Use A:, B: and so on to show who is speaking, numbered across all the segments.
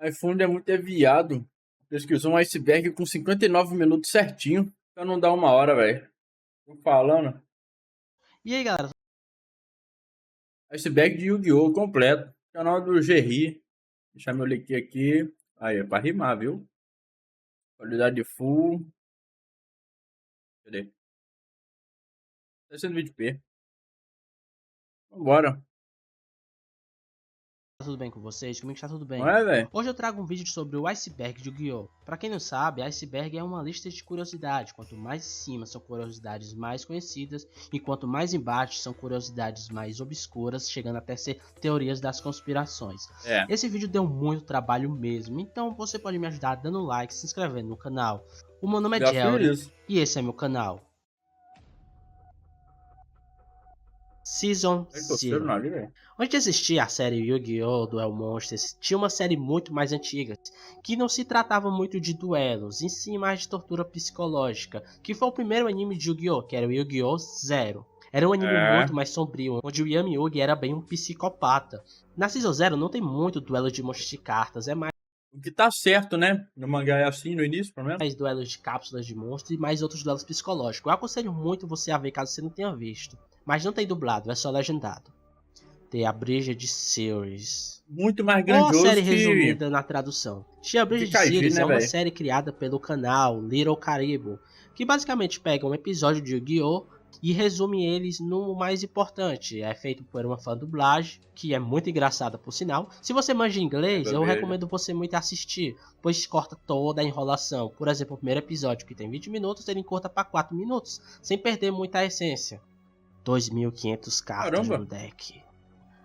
A: iPhone é muito viado. Pesquisou um iceberg com 59 minutos certinho. Pra não dar uma hora, velho. Tô falando.
B: E aí, galera?
A: Iceberg de Yu-Gi-Oh! Completo. Canal do Gerri. Deixar meu link aqui. Aí, é pra rimar, viu? Qualidade full. Cadê? Tá sendo vídeo P. Vambora.
B: Tudo bem com vocês? Comigo está tudo
A: Não
B: bem.
A: é, velho?
B: Hoje eu trago um vídeo sobre o iceberg de Yu-Gi-Oh! Pra quem não sabe, iceberg é uma lista de curiosidades. Quanto mais em cima são curiosidades mais conhecidas, e quanto mais embaixo são curiosidades mais obscuras, chegando até ser teorias das conspirações.
A: É.
B: Esse vídeo deu muito trabalho mesmo, então você pode me ajudar dando like e se inscrevendo no canal. O meu nome é
A: Já fiz
B: Jelry
A: isso.
B: e esse é meu canal. Season
A: É que torceram
B: 0.
A: na liga, velho.
B: Antes de existir a série Yu-Gi-Oh! Duel Monsters, tinha uma série muito mais antiga, que não se tratava muito de duelos, em si mais de tortura psicológica, que foi o primeiro anime de Yu-Gi-Oh! Que era o Yu-Gi-Oh! 0. Era um anime muito mais sombrio, onde o Yami Yugi era bem um psicopata. Na Season 0 não tem muito duelo de monstros de cartas, é mais
A: O que tá certo, né? No mangá é assim no início, pelo menos.
B: duelos de cápsulas de monstros e mais outros duelos psicológicos. Eu aconselho muito você a ver caso você não tenha visto, mas não tem dublado, é só legendado. Tem a Bridge Series,
A: Muito mais
B: ou a
A: grandioso
B: série
A: que
B: resumida na tradução. Tia Bridge
A: Kaiji,
B: Series
A: né,
B: é uma
A: velho?
B: série criada pelo canal Little Caribou, que basicamente pega um episódio de Yu-Gi-Oh! E resume eles no mais importante. É feito por uma fã dublagem, que é muito engraçada por sinal. Se você manja inglês, eu recomendo você muito assistir, pois corta toda a enrolação. Por exemplo, o primeiro episódio, que tem 20 minutos, ele corta para 4 minutos, sem perder muita essência. 2.500 cartas
A: Caramba.
B: no deck.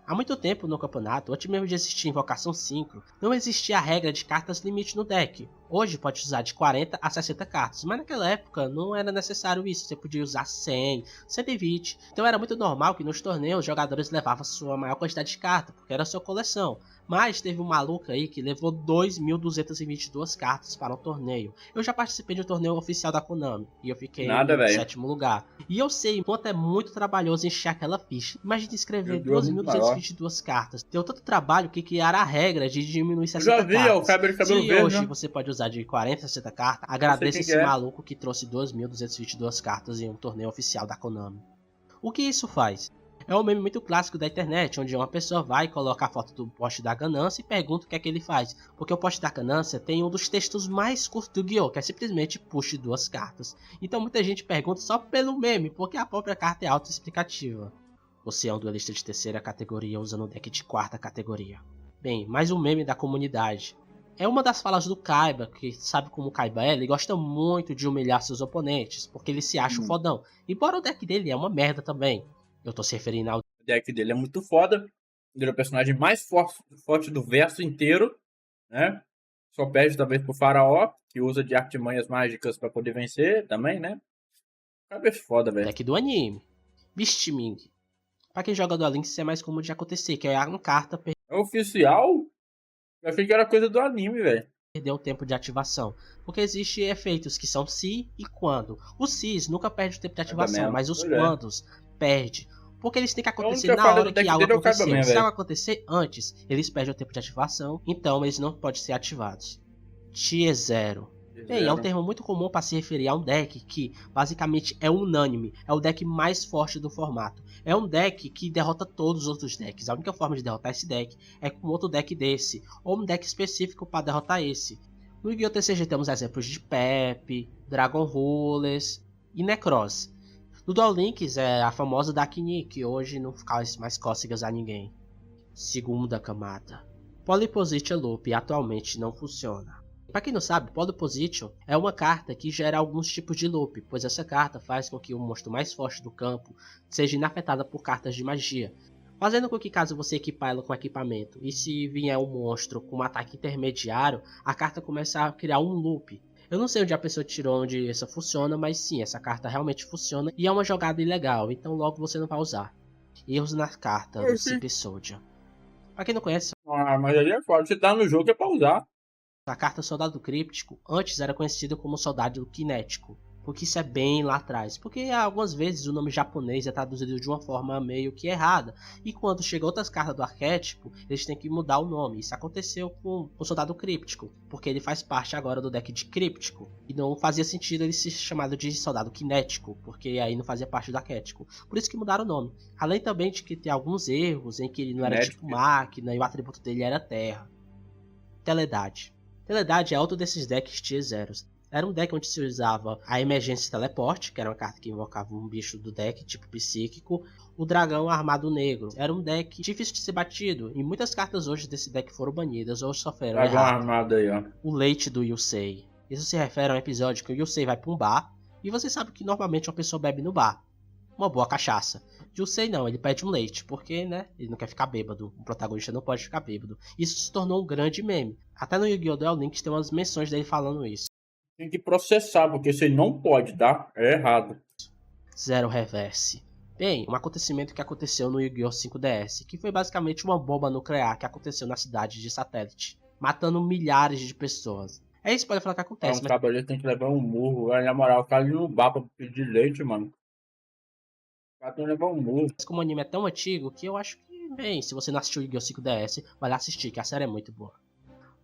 B: Há muito tempo no campeonato, antes mesmo de existir Invocação 5, não existia a regra de cartas limite no deck. Hoje pode usar de 40 a 60 cartas, mas naquela época não era necessário isso, você podia usar 100, 120. Então era muito normal que nos torneios os jogadores levavam sua maior quantidade de cartas, porque era sua coleção. Mas teve um maluco aí que levou 2.222 cartas para um torneio. Eu já participei de um torneio oficial da Konami e eu fiquei
A: Nada,
B: no
A: velho.
B: 7º lugar. E eu sei quanto é muito trabalhoso encher aquela ficha. Imagine escrever
A: Yu-Gi-Oh! Muito maior.
B: 2.222 cartas. Deu tanto trabalho que criaram a regra de diminuir
A: Eu
B: 60
A: já vi,
B: cartas.
A: ó, o cabelo de cabelo
B: Se
A: verde,
B: hoje
A: né?
B: você pode usar de 40 a 60 cartas, agradeça
A: quem
B: esse
A: que é.
B: maluco que trouxe 2.222 cartas em um torneio oficial da Konami. O que isso faz? É um meme muito clássico da internet, onde uma pessoa vai e coloca a foto do poste da ganância e pergunta o que é que ele faz. Porque o poste da ganância tem um dos textos mais curtos do Yu-Gi-Oh!, que é simplesmente puxe 2 cartas. Então muita gente pergunta só pelo meme, porque a própria carta é autoexplicativa. Você é um duelista de 3ª categoria usando um deck de 4ª categoria. Bem, mais um meme da comunidade. É uma das falas do Kaiba, que sabe como o Kaiba é, ele gosta muito de humilhar seus oponentes, porque ele se acha um fodão. Embora o deck dele é uma merda também. Eu tô se referindo ao
A: O deck dele é muito foda. Ele é o personagem mais forte do verso inteiro, né? Só perde talvez pro Faraó, que usa de artimanhas mágicas pra poder vencer também, né? Cabeça foda, velho.
B: deck do anime, Beast Ming. Pra quem joga Duel Links, isso é mais comum de acontecer, que é uma carta
A: É oficial? Eu achei que era coisa do anime, velho.
B: perder o tempo de ativação. Porque existem efeitos que são se e quando. Os Sis nunca perde o tempo de ativação,
A: mesmo.
B: mas os
A: Pois é.
B: quandos perde. Porque eles têm que acontecer
A: única
B: na
A: falha
B: hora
A: do
B: que
A: deck
B: algo
A: dele é o Kaiba
B: aconteceu.
A: mesmo,
B: Se
A: velho.
B: algo acontecer antes, eles perdem o tempo de ativação, então eles não podem ser ativados. Tier 0. Bem, é um termo muito comum para se referir a um deck que basicamente é unânime, é o deck mais forte do formato. É um deck que derrota todos os outros decks. A única forma de derrotar esse deck é com outro deck desse, ou um deck específico para derrotar esse. No Yu-Gi-Oh! TCG temos exemplos de Pepe, Dragon Rulers e Necros. No Duel Links é a famosa Dakini, que hoje não faz mais cócegas a ninguém. Segunda camada. Polyposition Loop atualmente não funciona. Para quem não sabe, Polyposition é uma carta que gera alguns tipos de loop, pois essa carta faz com que o monstro mais forte do campo seja inafetada por cartas de magia, fazendo com que caso você equipar ela com equipamento, e se vier um monstro com um ataque intermediário, a carta começa a criar um loop. Eu não sei onde a pessoa tirou onde essa funciona, mas sim, essa carta realmente funciona e é uma jogada ilegal, então logo você não vai usar. Erros na carta do Super Soldier. Para quem não conhece,
A: Ah, mas aí é foda. Você tá no jogo é pra usar.
B: a carta Soldado Críptico antes era conhecida como Soldado Kinético, porque isso é bem lá atrás. Porque algumas vezes o nome japonês é traduzido de uma forma meio que errada. E quando chega outras cartas do arquétipo, eles têm que mudar o nome. Isso aconteceu com o Soldado Críptico, porque ele faz parte agora do deck de Críptico. E não fazia sentido ele ser chamado de Soldado Kinético, porque aí não fazia parte do arquétipo. Por isso que mudaram o nome. Além também de que tem alguns erros em que ele não era
A: Kinético.
B: tipo máquina e o atributo dele era terra. Teledade. Teledade é outro desses decks Tier Zeros. Era um deck onde se usava a Emergência Teleporte, que era uma carta que invocava um bicho do deck, tipo psíquico. O Dragão Armado Negro. Era um deck difícil de ser batido, e muitas cartas hoje desse deck foram banidas ou sofreram
A: Dragão
B: errado.
A: armado aí, ó.
B: O leite do Yusei. Isso se refere a um episódio que o Yusei vai para um bar, e você sabe que normalmente uma pessoa bebe no bar. Uma boa cachaça. Yusei não, ele pede um leite, porque, né, ele não quer ficar bêbado. O protagonista não pode ficar bêbado. Isso se tornou um grande meme. Até no Yu-Gi-Oh! Duel Links tem umas menções dele falando isso.
A: Tem que processar, porque você não pode, tá? É errado.
B: Zero Reverse. Bem, um acontecimento que aconteceu no Yu-Gi-Oh! 5DS, que foi basicamente uma bomba nuclear que aconteceu na cidade de Satélite, matando milhares de pessoas. É isso que pode falar que acontece,
A: Um
B: mas
A: cabelo tem que levar um murro. Aí, na moral, o cara ali no bar pra pedir leite, mano. O cara tem que levar um murro.
B: como o anime é tão antigo que eu acho que, bem, se você não assistiu Yu-Gi-Oh! 5DS, vai lá assistir, que a série é muito boa.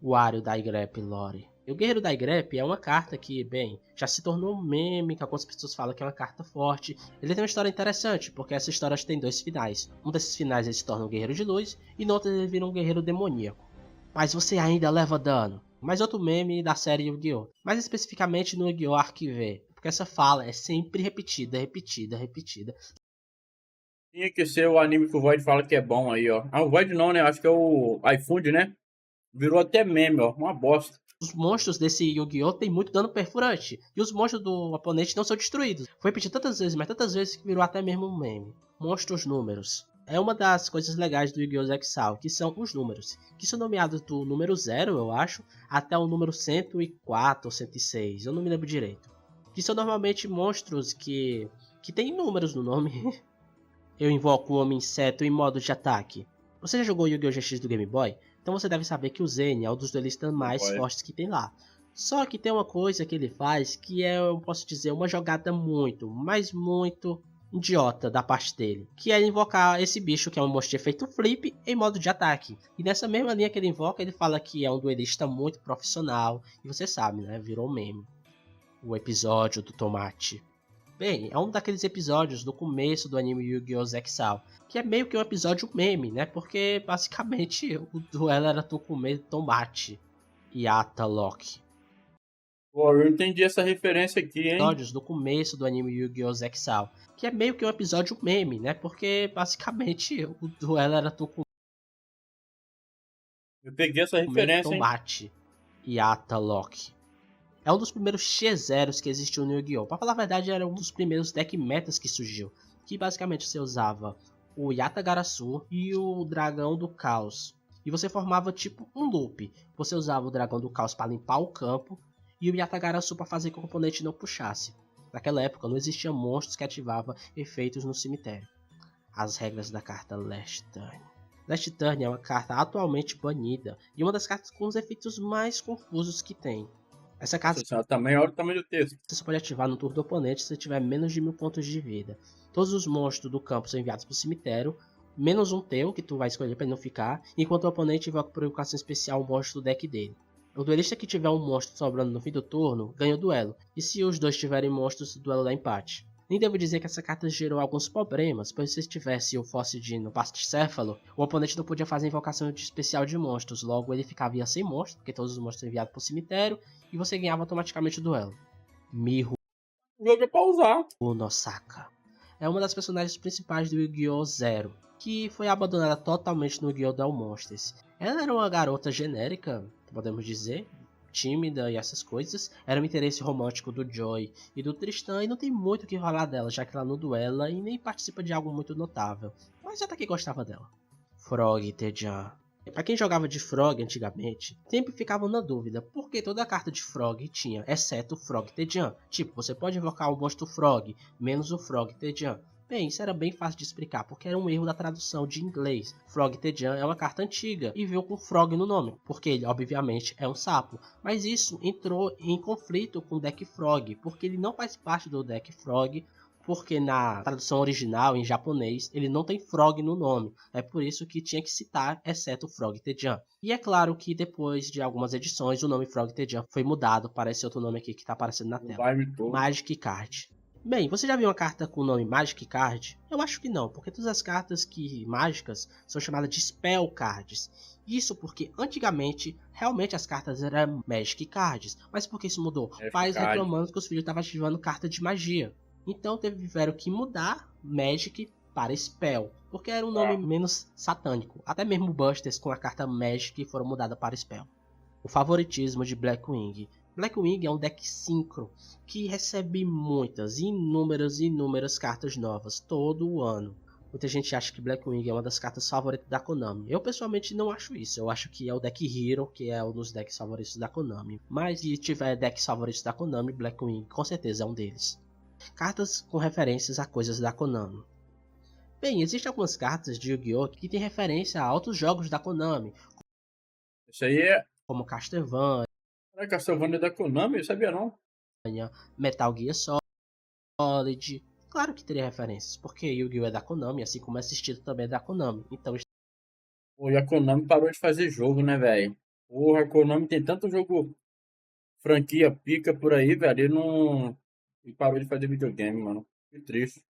B: O Wario da Igrep Lore. E o Guerreiro da Igrep é uma carta que, bem, já se tornou um meme, que algumas pessoas falam que é uma carta forte. Ele tem uma história interessante, porque essa história tem dois finais. Um desses finais ele se torna um Guerreiro de Luz, e no outro ele vira um Guerreiro Demoníaco. Mas você ainda leva dano. Mais outro meme da série Yu-Gi-Oh! Mais especificamente no Yu-Gi-Oh! Arquive, porque essa fala é sempre repetida, repetida, repetida.
A: Tinha que ser o anime que o Void fala que é bom aí, ó. Ah, o Void não, né? Acho que é o iFood, né? Virou até meme, ó. Uma bosta.
B: Os monstros desse Yu-Gi-Oh! Tem muito dano perfurante, e os monstros do oponente não são destruídos. Foi repetido tantas vezes, mas tantas vezes que virou até mesmo um meme. Monstros números. É uma das coisas legais do Yu-Gi-Oh! Exile, que são os números, que são nomeados do número 0, eu acho, até o número 104 ou 106, eu não me lembro direito. Que são normalmente monstros que tem números no nome. Eu invoco o Homem-Inseto em modo de ataque. Você já jogou Yu-Gi-Oh! GX do Game Boy? Então você deve saber que o Zen é um dos duelistas mais fortes que tem lá. Só que tem uma coisa que ele faz que é, eu posso dizer, uma jogada muito, mas muito idiota da parte dele. Que é invocar esse bicho que é um monstro de efeito flip em modo de ataque. E nessa mesma linha que ele invoca, ele fala que é um duelista muito profissional. E você sabe, né? Virou meme. O episódio do tomate. Bem, é um daqueles episódios do começo do anime Yu-Gi-Oh! Exile, que é meio que um episódio meme, né? Porque basicamente o duelo era tu comer tomate e Ata Loki.
A: Pô, eu entendi essa referência aqui, hein?
B: Episódios do começo do anime Yu-Gi-Oh! Exile, que é meio que um episódio meme, né? Porque basicamente o duelo era tu comer
A: Eu peguei essa referência, hein?
B: tomate e Ata Loki. É um dos primeiros X-Zeros que existiu no Yu-Gi-Oh! Pra falar a verdade, era um dos primeiros deck metas que surgiu. Que basicamente você usava o Yatagarasu e o Dragão do Caos. E você formava tipo um loop. Você usava o Dragão do Caos para limpar o campo e o Yatagarasu para fazer com que o oponente não puxasse. Naquela época não existia monstros que ativavam efeitos no cemitério. As regras da carta Last Turn. Last Turn é uma carta atualmente banida e uma das cartas com os efeitos mais confusos que tem. Essa carta
A: Também olha o tamanho do texto.
B: você só pode ativar no turno do oponente se tiver menos de 1000 pontos de vida. Todos os monstros do campo são enviados para o cemitério, menos um teu, que tu vai escolher para ele não ficar, enquanto o oponente invoca por invocação especial um monstro do deck dele. O duelista que tiver um monstro sobrando no fim do turno, ganha o duelo, e se os dois tiverem monstros, o duelo dá empate. Nem devo dizer que essa carta gerou alguns problemas, pois se tivesse o Fossidino Pasticéfalo, o oponente não podia fazer invocação de especial de monstros, logo ele ficava sem monstro, porque todos os monstros são enviados para o cemitério, e você ganhava automaticamente o duelo. Miho
A: O jogo é pra usar.
B: Nosaka é uma das personagens principais do Yu-Gi-Oh! Zero, que foi abandonada totalmente no Yu-Gi-Oh! Duel Monsters. Ela era uma garota genérica, podemos dizer, tímida e essas coisas, era um interesse romântico do Joy e do Tristan, e não tem muito o que falar dela, já que ela não duela e nem participa de algo muito notável, mas até que gostava dela. Frog Tejan. Pra quem jogava de Frog antigamente, sempre ficava na dúvida, porque toda carta de Frog tinha, exceto o Frog Tejan. Tipo, você pode invocar o monstro Frog, menos o Frog Tejan. Bem, isso era bem fácil de explicar, porque era um erro da tradução de inglês. Frog Tejan é uma carta antiga e veio com Frog no nome, porque ele obviamente é um sapo. Mas isso entrou em conflito com o deck Frog, porque ele não faz parte do deck Frog, porque na tradução original, em japonês, ele não tem Frog no nome. É por isso que tinha que citar, exceto Frog Tejan. E é claro que depois de algumas edições, o nome Frog Tejan foi mudado para esse outro nome aqui que está aparecendo na tela. Magic Card. Bem, você já viu uma carta com o nome Magic Card? Eu acho que não, porque todas as cartas mágicas são chamadas de Spell Cards. Isso porque antigamente, realmente as cartas eram Magic Cards. Mas por que isso mudou? Pais reclamando que os filhos estavam ativando carta de magia. Então tiveram que mudar Magic para Spell, porque era um nome menos satânico. Até mesmo Busters com a carta Magic foram mudadas para Spell. O favoritismo de Blackwing. Blackwing é um deck synchro que recebe inúmeras cartas novas todo ano. Muita gente acha que Blackwing é uma das cartas favoritas da Konami. Eu pessoalmente não acho isso. Eu acho que é o deck Hero, que é um dos decks favoritos da Konami. Mas se tiver decks favoritos da Konami, Blackwing com certeza é um deles. Cartas com referências a coisas da Konami. Bem, existem algumas cartas de Yu-Gi-Oh! Que tem referência a outros jogos da Konami.
A: Isso aí é...
B: como Castlevania.
A: Era Castlevania da Konami? Eu sabia não.
B: Metal Gear Solid. Claro que teria referências, porque Yu-Gi-Oh! É da Konami, assim como esse estilo também é da Konami. Então...
A: Pô, e a Konami parou de fazer jogo, né, velho? Porra, a Konami tem tanto jogo... franquia pica por aí, velho. E não... E parou de fazer videogame, mano. Que triste.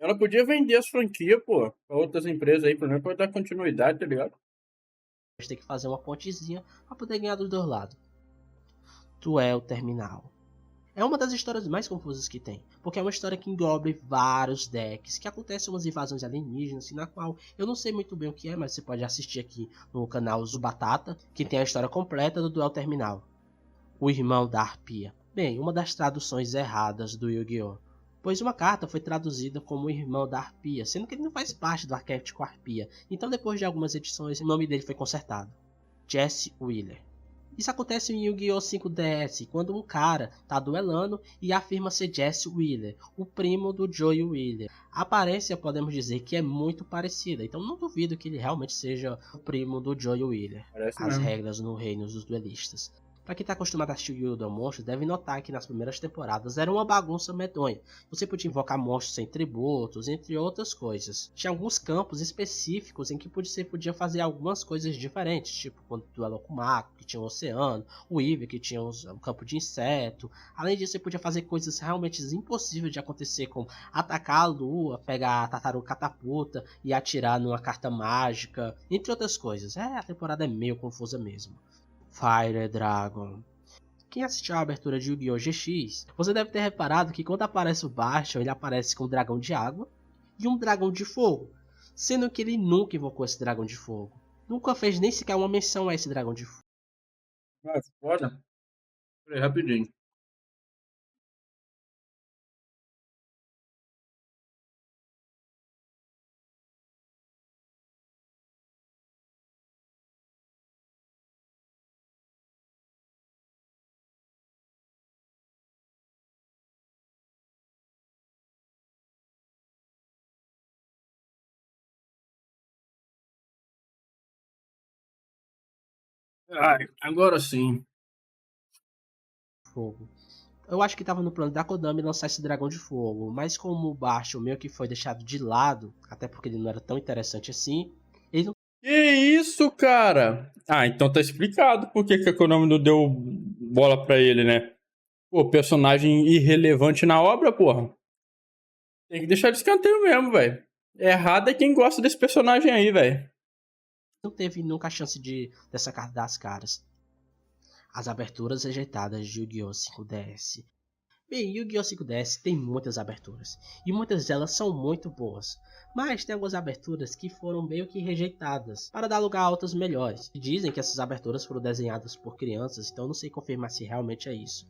A: Ela podia vender as franquias, pô, pra outras empresas aí, pelo menos pra dar continuidade, tá ligado?
B: A gente tem que fazer uma pontezinha pra poder ganhar dos dois lados. Duel Terminal. É uma das histórias mais confusas que tem, porque é uma história que engloba vários decks, que acontecem umas invasões alienígenas, na qual eu não sei muito bem o que é, mas você pode assistir aqui no canal Zubatata, que tem a história completa do Duel Terminal. O Irmão da Arpia. Bem, uma das traduções erradas do Yu-Gi-Oh! Pois uma carta foi traduzida como o Irmão da Arpia, sendo que ele não faz parte do arquétipo Arpia. Então depois de algumas edições, o nome dele foi consertado. Jesse Wheeler. Isso acontece em Yu-Gi-Oh! 5DS, quando um cara tá duelando e afirma ser Jesse Wheeler, o primo do Joey Wheeler. A aparência podemos dizer que é muito parecida, então não duvido que ele realmente seja o primo do Joey Wheeler.
A: Parece
B: As
A: mesmo.
B: regras no reino dos duelistas. Pra quem tá acostumado a assistir Yu-Gi-Oh! Do Monstros, deve notar que nas primeiras temporadas era uma bagunça medonha. Você podia invocar monstros sem tributos, entre outras coisas. Tinha alguns campos específicos em que você podia fazer algumas coisas diferentes, tipo quando duelou com o Mako, que tinha um oceano, o Eve, que tinha um campo de inseto. Além disso, você podia fazer coisas realmente impossíveis de acontecer, como atacar a lua, pegar a tartaruga catapulta e atirar numa carta mágica, entre outras coisas. A temporada é meio confusa mesmo. Fire Dragon. Quem assistiu a abertura de Yu-Gi-Oh! GX, você deve ter reparado que quando aparece o Bastion, ele aparece com um dragão de água e um dragão de fogo, sendo que ele nunca invocou esse dragão de fogo. Nunca fez nem sequer uma menção a esse dragão de fogo.
A: Ah, foda. Peraí, rapidinho. Ai, agora sim.
B: Fogo. Eu acho que estava no plano da Konami lançar esse dragão de fogo, mas como o Bastion meio que foi deixado de lado, até porque ele não era tão interessante assim, ele não...
A: Que isso, cara? Ah, então tá explicado por que a Konami não deu bola pra ele, né? Pô, personagem irrelevante na obra, porra. Tem que deixar de escanteio mesmo, velho. Errado é quem gosta desse personagem aí, velho.
B: não teve nunca a chance dessa carta das caras. As aberturas rejeitadas de Yu-Gi-Oh! 5DS. Bem, Yu-Gi-Oh! 5DS tem muitas aberturas, e muitas delas são muito boas, mas tem algumas aberturas que foram meio que rejeitadas, para dar lugar a outras melhores. Dizem que essas aberturas foram desenhadas por crianças, então não sei confirmar se realmente é isso.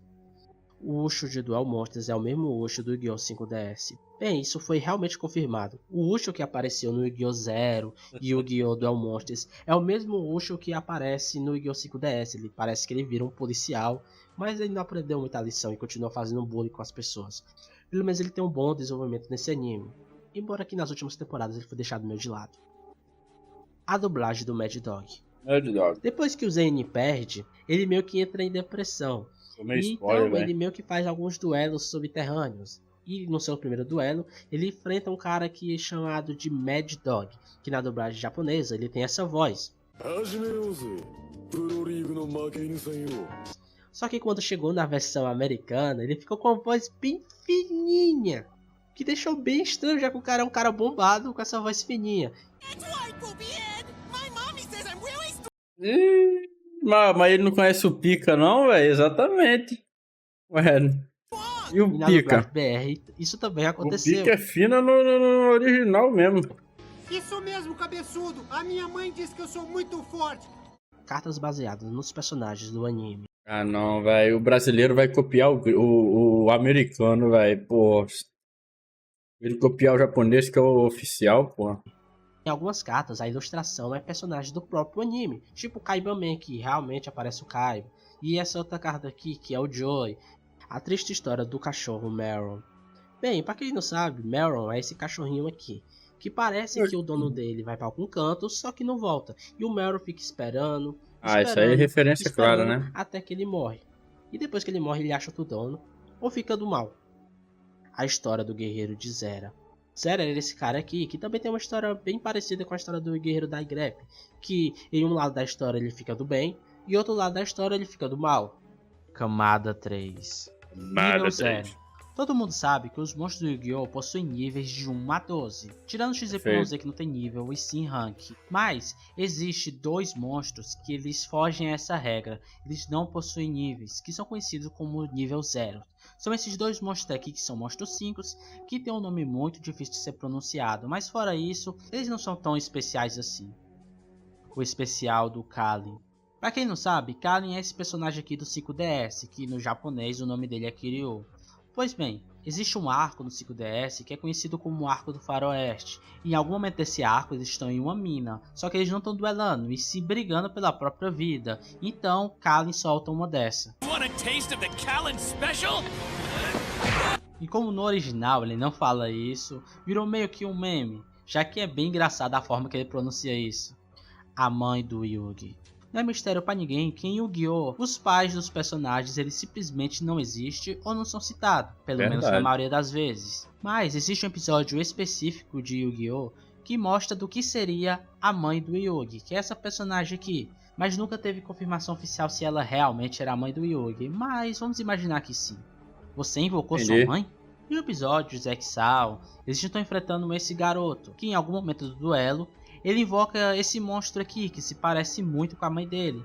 B: O Ucho de Duel Monsters é o mesmo Ucho do Yu-Gi-Oh! 5DS. Bem, isso foi realmente confirmado. O Ucho que apareceu no Yu-Gi-Oh! 0 e Yu-Gi-Oh! Duel Monsters é o mesmo Ucho que aparece no Yu-Gi-Oh! 5DS. Ele parece que ele vira um policial, mas ele não aprendeu muita lição e continua fazendo bullying com as pessoas. Pelo menos ele tem um bom desenvolvimento nesse anime, embora aqui nas últimas temporadas ele foi deixado meio de lado. A dublagem do Mad Dog. Depois que o Zane perde, ele meio que entra em depressão. E então ele meio que faz alguns duelos subterrâneos. E no seu primeiro duelo, ele enfrenta um cara aqui chamado de Mad Dog, que na dublagem japonesa ele tem essa voz. Só que quando chegou na versão americana, ele ficou com uma voz bem fininha, que deixou bem estranho, já que o cara é um cara bombado com essa voz fininha.
A: Mas ele não conhece o Pika não, velho? Exatamente. Ué, e o Pika?
B: BR, isso também aconteceu.
A: O Pika é fino no original mesmo.
C: Isso mesmo, cabeçudo. A minha mãe diz que eu sou muito forte.
B: Cartas baseadas nos personagens do anime.
A: Ah não, velho. O brasileiro vai copiar o americano, velho. Pô. Ele copiar o japonês que é o oficial, pô.
B: Em algumas cartas, a ilustração é personagem do próprio anime, tipo o Kaibaman, que realmente aparece o Kaiba, e essa outra carta aqui, que é o Joy, a triste história do cachorro Meron. Bem, pra quem não sabe, Meron é esse cachorrinho aqui, que parece que o dono dele vai pra algum canto, só que não volta, e o Meron fica esperando,
A: isso aí é referência clara, né?
B: Até que ele morre, e depois que ele morre ele acha outro dono, ou fica do mal. A história do guerreiro de Zera. Zera era esse cara aqui, que também tem uma história bem parecida com a história do guerreiro da Grep, que em um lado da história ele fica do bem, e outro lado da história ele fica do mal. Camada 3. Nível 0. Todo mundo sabe que os monstros do Yu-Gi-Oh! Possuem níveis de 1 a 12, tirando o XYZ que não tem nível e sim rank. Mas, existe 2 monstros que eles fogem a essa regra, eles não possuem níveis, que são conhecidos como nível 0. São esses 2 monstros aqui que são monstros 5, que tem um nome muito difícil de ser pronunciado, mas fora isso, eles não são tão especiais assim. O especial do Kalin. Pra quem não sabe, Kalin é esse personagem aqui do 5DS, que no japonês o nome dele é Kiryu. Pois bem, existe um arco no 5DS que é conhecido como o Arco do Faroeste. E em algum momento desse arco eles estão em uma mina, só que eles não estão duelando e se brigando pela própria vida. Então Kalin solta uma dessa. E como no original ele não fala isso, virou meio que um meme, já que é bem engraçado a forma que ele pronuncia isso. A mãe do Yugi. Não é mistério pra ninguém que em Yu-Gi-Oh! Os pais dos personagens eles simplesmente não existem ou não são citados, pelo menos na maioria das vezes. Mas existe um episódio específico de Yu-Gi-Oh! Que mostra do que seria a mãe do Yugi, que é essa personagem aqui. Mas nunca teve confirmação oficial se ela realmente era a mãe do Yugi, mas vamos imaginar que sim. Você invocou sua mãe? E no episódio de Exal, eles estão enfrentando esse garoto, que em algum momento do duelo, ele invoca esse monstro aqui, que se parece muito com a mãe dele.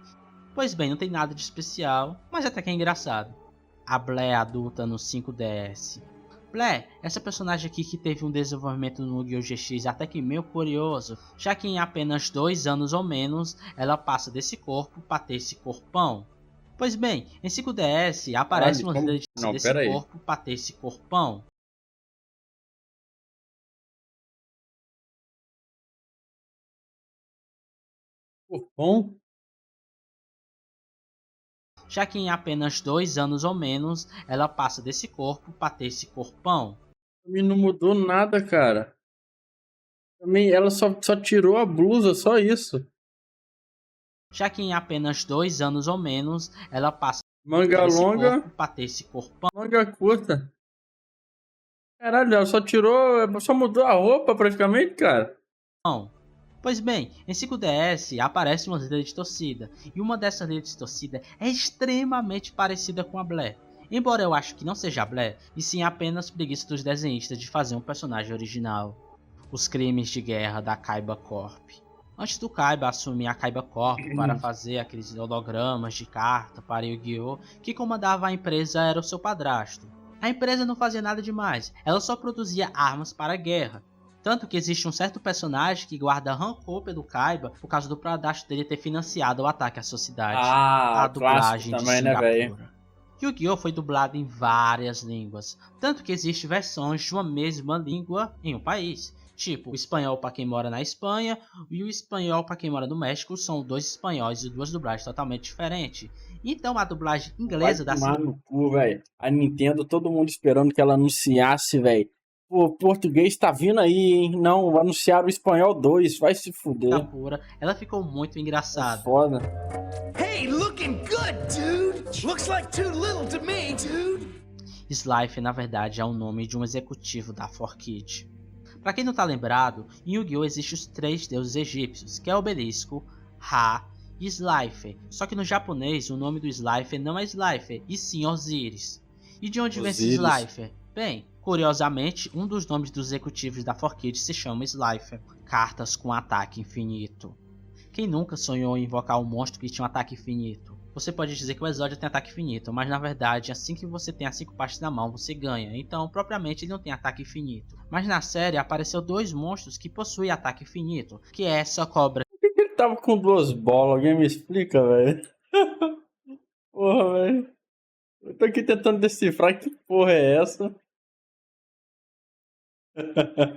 B: Pois bem, não tem nada de especial, mas até que é engraçado. A Blé adulta no 5DS. Blé, essa personagem aqui que teve um desenvolvimento no Yu-Gi-Oh! GX até que meio curioso, já que em apenas 2 anos ou menos, ela passa desse corpo para ter esse corpão. Pois bem, em 5DS aparece uma desse corpo para ter esse corpão.
A: Corpão?
B: Já que em apenas 2 anos ou menos, ela passa desse corpo para ter esse corpão.
A: Também não mudou nada, cara. Também ela só tirou a blusa, só isso.
B: Já que em apenas 2 anos ou menos, ela passa
A: manga longa
B: para ter esse corpão.
A: Manga curta. Caralho, ela só mudou a roupa praticamente, cara.
B: Não. Pois bem, em 5DS aparece uma líder de torcida, e uma dessas líderes de torcida é extremamente parecida com a Blé. Embora eu acho que não seja a Blé, e sim apenas preguiça dos desenhistas de fazer um personagem original. Os crimes de guerra da Kaiba Corp. Antes do Kaiba assumir a Kaiba Corp para fazer aqueles hologramas de carta para Yu-Gi-Oh! Que comandava a empresa era o seu padrasto. A empresa não fazia nada demais, ela só produzia armas para a guerra. Tanto que existe um certo personagem que guarda rancor pelo Kaiba por causa do padrasto dele ter financiado o ataque à sua cidade. A dublagem
A: também,
B: de Singapura. Yu-Gi-Oh! Foi dublado em várias línguas, tanto que existem versões de uma mesma língua em um país. Tipo, o espanhol para quem mora na Espanha e o espanhol para quem mora no México são dois espanhóis e duas dublagens totalmente diferentes. Então a dublagem inglesa da
A: tomar no cu, velho. A Nintendo, todo mundo esperando que ela anunciasse, velho. Pô, o português tá vindo aí, hein? Não, anunciaram o espanhol 2, vai se fuder.
B: Sakura, ela ficou muito engraçada.
A: Foda.
D: Hey, looking good, dude! Looks like too little to me, dude!
B: Slifer, na verdade, é o nome de um executivo da 4Kids. Pra quem não tá lembrado, em Yu-Gi-Oh! Existem os 3 deuses egípcios, que é Obelisco, Ra e Slifer. Só que no japonês, o nome do Slifer não é Slifer, e sim Osiris. E de onde vem esse Slifer? Bem, curiosamente, um dos nomes dos executivos da 4Kids se chama Slifer. Cartas com ataque infinito. Quem nunca sonhou em invocar um monstro que tinha um ataque infinito? Você pode dizer que o Exódio tem ataque infinito, mas na verdade, assim que você tem as 5 partes na mão, você ganha. Então, propriamente, ele não tem ataque infinito. Mas na série, apareceu 2 monstros que possuem ataque infinito, que é essa cobra.
A: Por que ele tava com 2 bolas? Alguém me explica, velho? Porra, velho. Eu tô aqui tentando decifrar que porra é essa.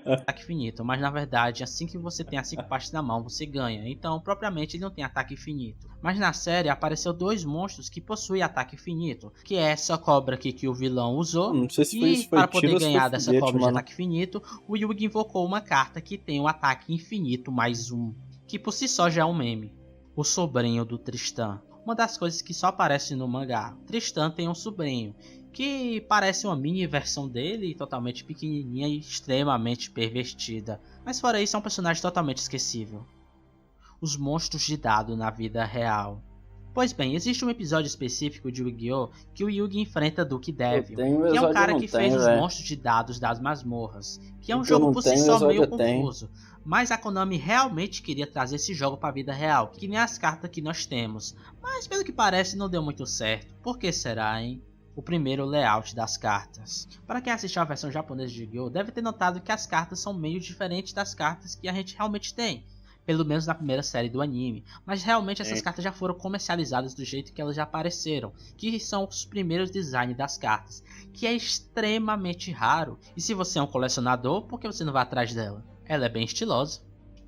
B: Ataque infinito, mas na verdade, assim que você tem as 5 partes na mão, você ganha. Então, propriamente, ele não tem ataque infinito. Mas na série, apareceu 2 monstros que possuem ataque infinito, que é essa cobra aqui que o vilão usou.
A: Não sei se foi isso, foi
B: para poder
A: tiro,
B: ganhar
A: foi
B: dessa
A: foguete,
B: cobra
A: mano.
B: de ataque infinito, o Yugi invocou uma carta que tem um ataque infinito mais 1, que por si só já é um meme. O sobrinho do Tristan. Uma das coisas que só aparece no mangá. Tristan tem um sobrinho, que parece uma mini versão dele, totalmente pequenininha e extremamente pervertida. Mas fora isso, é um personagem totalmente esquecível. Os monstros de dado na vida real. Pois bem, existe um episódio específico de Yu-Gi-Oh! Que o Yugi enfrenta Duke Devil, que é um cara que fez os monstros de dados das masmorras, que é um jogo por si só meio confuso. Mas a Konami realmente queria trazer esse jogo para a vida real, que nem as cartas que nós temos. Mas pelo que parece não deu muito certo. Por que será, hein? O primeiro layout das cartas. Para quem assistiu a versão japonesa de Yu-Gi-Oh! Deve ter notado que as cartas são meio diferentes das cartas que a gente realmente tem. Pelo menos na primeira série do anime. Mas realmente essas cartas já foram comercializadas do jeito que elas já apareceram. Que são os primeiros designs das cartas. Que é extremamente raro. E se você é um colecionador, por que você não vai atrás dela? Ela é bem estilosa.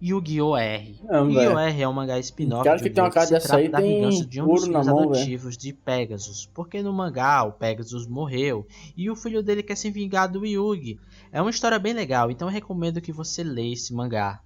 B: Yu-Gi-Oh! R. Yu-Gi-Oh! R é um mangá spin-off
A: cara
B: de
A: que tem uma
B: Yu-Gi-Oh!
A: cara
B: Que se
A: dessa
B: trata
A: aí
B: da
A: tem
B: vingança de um
A: ouro
B: dos
A: na
B: filhos
A: mão,
B: adotivos de Pegasus. Porque no mangá o Pegasus morreu e o filho dele quer se vingar do Yugi. É uma história bem legal, então eu recomendo que você leia esse mangá.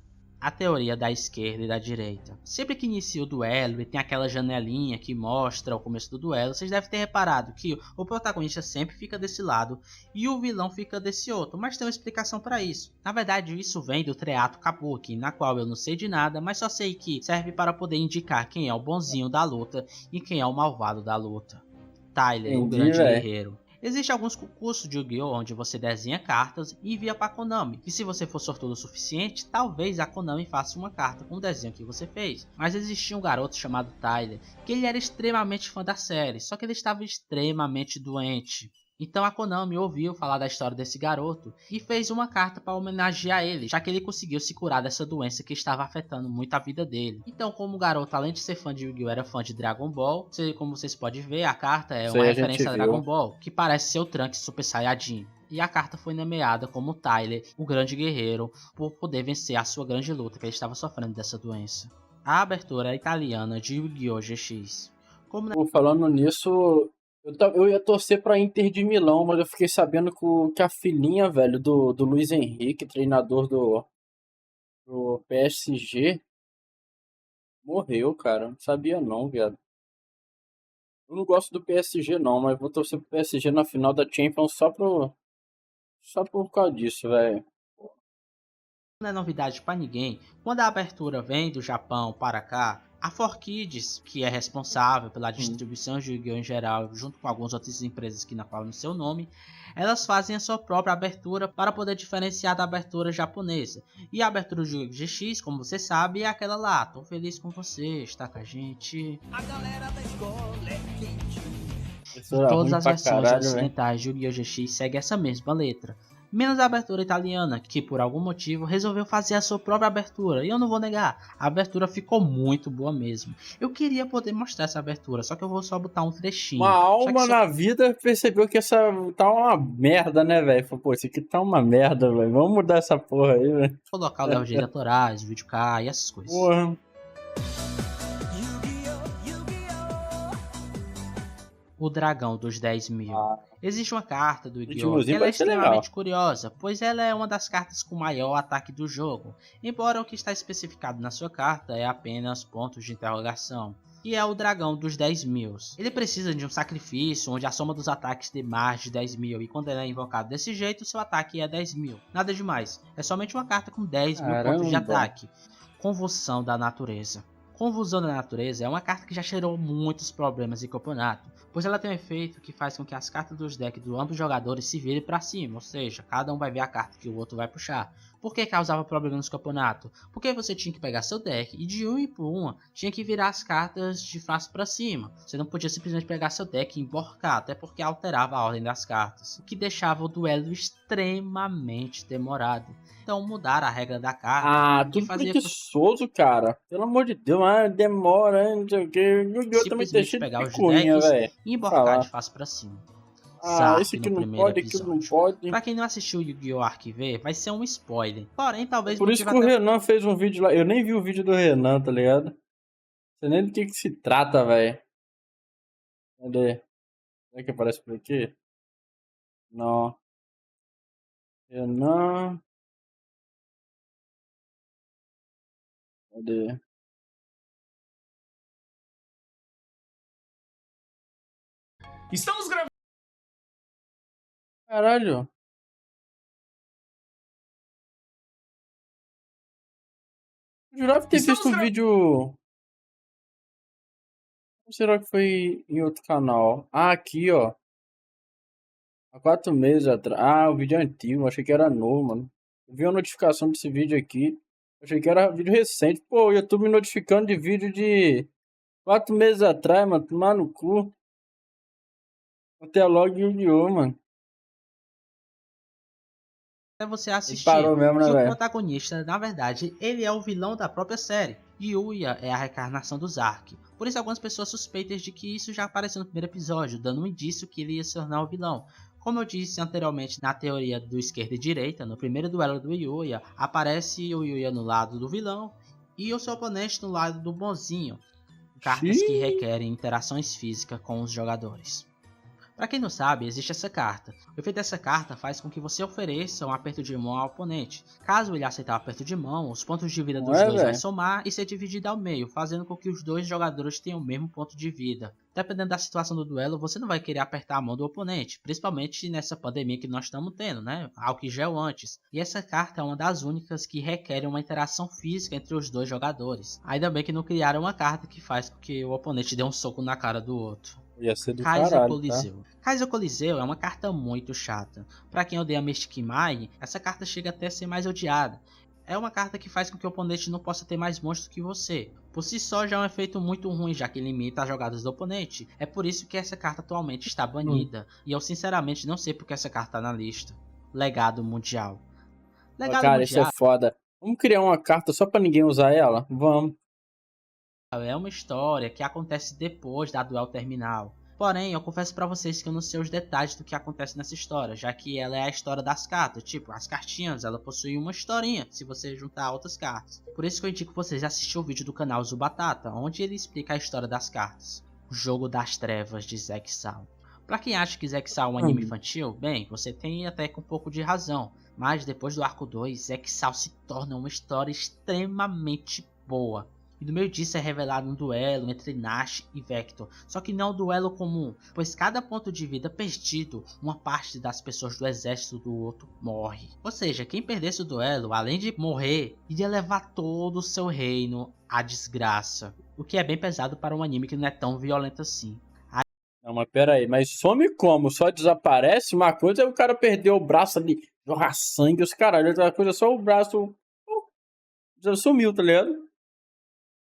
B: A teoria da esquerda e da direita. Sempre que inicia o duelo e tem aquela janelinha que mostra o começo do duelo, vocês devem ter reparado que o protagonista sempre fica desse lado e o vilão fica desse outro, mas tem uma explicação para isso. Na verdade, isso vem do Treato Kabuki, na qual eu não sei de nada, mas só sei que serve para poder indicar quem é o bonzinho da luta e quem é o malvado da luta. Tyler, o grande guerreiro. Existem alguns concursos de Yu-Gi-Oh! Onde você desenha cartas e envia para a Konami. E se você for sortudo o suficiente, talvez a Konami faça uma carta com o desenho que você fez. Mas existia um garoto chamado Tyler, que ele era extremamente fã da série, só que ele estava extremamente doente. Então a Konami ouviu falar da história desse garoto e fez uma carta para homenagear ele, já que ele conseguiu se curar dessa doença que estava afetando muito a vida dele. Então, como o garoto, além de ser fã de Yu-Gi-Oh! Era fã de Dragon Ball, como vocês podem ver, a carta é uma referência a Dragon Ball, que parece ser o Trunks Super Saiyajin. E a carta foi nomeada como Tyler, o grande guerreiro, por poder vencer a sua grande luta, que ele estava sofrendo dessa doença. A abertura é italiana de Yu-Gi-Oh! GX.
A: Falando nisso, eu ia torcer pra Inter de Milão, mas eu fiquei sabendo que a filhinha, velho, do Luiz Henrique, treinador do PSG, morreu, cara. Não sabia não, viado. Eu não gosto do PSG não, mas vou torcer pro PSG na final da Champions só por causa disso, velho.
B: Não é novidade pra ninguém, quando a abertura vem do Japão para cá, a 4Kids, que é responsável pela distribuição de Yu-Gi-Oh! Em geral, junto com algumas outras empresas que não falam no seu nome, elas fazem a sua própria abertura para poder diferenciar da abertura japonesa. E a abertura de Yu-Gi-Oh! GX, como você sabe, é aquela lá: tô feliz com você, está com a gente.
D: A galera da escola é quente.
B: Todas as versões ocidentais de Yu-Gi-Oh! GX seguem essa mesma letra. Menos a abertura italiana, que por algum motivo resolveu fazer a sua própria abertura, e eu não vou negar, a abertura ficou muito boa mesmo. Eu queria poder mostrar essa abertura, só que eu vou só botar um trechinho.
A: Uma alma
B: só...
A: na vida percebeu que essa tá uma merda, né, velho? Falou, pô, isso aqui tá uma merda, velho. Vamos mudar essa porra aí, velho.
B: Colocar o Léo de autorais, o vídeo cai e essas coisas.
A: Porra.
B: O Dragão dos 10.000. Existe uma carta do Yu-Gi-Oh!
A: Ritmozinho
B: Que ela é
A: parece ser legal.
B: extremamente curiosa, pois ela é uma das cartas com maior ataque do jogo, embora o que está especificado na sua carta é apenas pontos de interrogação, que é o Dragão dos 10.000. Ele precisa de um sacrifício onde a soma dos ataques de mais de 10.000, e quando ele é invocado desse jeito, seu ataque é 10.000. Nada demais, é somente uma carta com 10.000 pontos de ataque. Convulsão da Natureza. Convulsão da Natureza é uma carta que já gerou muitos problemas em campeonato, pois ela tem um efeito que faz com que as cartas dos decks de ambos jogadores se virem para cima, ou seja, cada um vai ver a carta que o outro vai puxar. Por que causava problema nos campeonatos? Porque você tinha que pegar seu deck e de um por uma tinha que virar as cartas de face para cima. Você não podia simplesmente pegar seu deck e emborcar, até porque alterava a ordem das cartas, o que deixava o duelo extremamente demorado. Então mudaram a regra da carta.
A: Ah, tudo preguiçoso, cara. Pelo amor de Deus, demora, não sei o que. Eu também deixei de
B: pegar os
A: picuinha,
B: decks
A: velho.
B: e emborcar de face pra cima.
A: Esse aqui não pode, aquilo não pode.
B: Pra quem não assistiu o Yu-Gi-Oh! Arquive, vai ser um spoiler. Porém, talvez...
A: Por isso que o Renan fez um vídeo lá. Eu nem vi o vídeo do Renan, tá ligado? Não sei nem do que se trata, velho. Cadê? Será que aparece por aqui? Não. Renan... Cadê?
D: Estamos gravando.
A: Caralho. Eu jurava ter visto um vídeo... Ou será que foi em outro canal? Ah, aqui, ó. Há 4 meses atrás. Ah, o vídeo é antigo. Achei que era novo, mano. Eu vi uma notificação desse vídeo aqui. Achei que era vídeo recente. Pô, o YouTube me notificando de vídeo de 4 meses atrás, mano. Tomar no cu. Até logo Yu-Gi-Oh, mano.
B: Você assistir
A: parou mesmo, né,
B: que o
A: velho?
B: protagonista, na verdade, ele é o vilão da própria série. Yuya é a reencarnação do Zark. Por isso algumas pessoas suspeitam de que isso já apareceu no primeiro episódio, dando um indício que ele ia se tornar o vilão. Como eu disse anteriormente na teoria do esquerda e direita, no primeiro duelo do Yuya, aparece o Yuya no lado do vilão e o seu oponente no lado do bonzinho. Cartas que requerem interações físicas com os jogadores. Para quem não sabe, existe essa carta. O efeito dessa carta faz com que você ofereça um aperto de mão ao oponente. Caso ele aceitar o aperto de mão, os pontos de vida dos dois vai somar e ser dividido ao meio, fazendo com que os dois jogadores tenham o mesmo ponto de vida. Dependendo da situação do duelo, você não vai querer apertar a mão do oponente, principalmente nessa pandemia que nós estamos tendo, né? Álcool gel antes. E essa carta é uma das únicas que requer uma interação física entre os dois jogadores. Ainda bem que não criaram uma carta que faz com que o oponente dê um soco na cara do outro.
A: Ia ser do
B: Kaiser
A: caralho,
B: Coliseu.
A: tá?
B: Kaiser Coliseu é uma carta muito chata. Pra quem odeia Mystic Mine, essa carta chega até a ser mais odiada. É uma carta que faz com que o oponente não possa ter mais monstros que você. Por si só já é um efeito muito ruim, já que limita as jogadas do oponente. É por isso que essa carta atualmente está banida. E eu sinceramente não sei porque essa carta tá na lista. Legado Mundial.
A: Legado Mundial. Isso é foda. Vamos criar uma carta só pra ninguém usar ela? Vamos.
B: É uma história que acontece depois da duel terminal. Porém, eu confesso pra vocês que eu não sei os detalhes do que acontece nessa história, já que ela é a história das cartas. Tipo, as cartinhas, ela possui uma historinha, se você juntar outras cartas. Por isso que eu indico vocês assistir o vídeo do canal Zubatata, onde ele explica a história das cartas. O Jogo das Trevas de Zexal. Pra quem acha que Zexal é um anime infantil, bem, você tem até com um pouco de razão. Mas depois do arco 2, Zexal se torna uma história extremamente boa. E no meio disso é revelado um duelo entre Nash e Vector, só que não um duelo comum, pois cada ponto de vida perdido, uma parte das pessoas do exército do outro morre. Ou seja, quem perdesse o duelo, além de morrer, iria levar todo o seu reino à desgraça, o que é bem pesado para um anime que não é tão violento assim.
A: Não, mas pera aí, mas some como? Só desaparece? Uma coisa é o cara perder o braço ali, jorrar sangue, os caralho, outra coisa é só o braço já sumiu, tá ligado?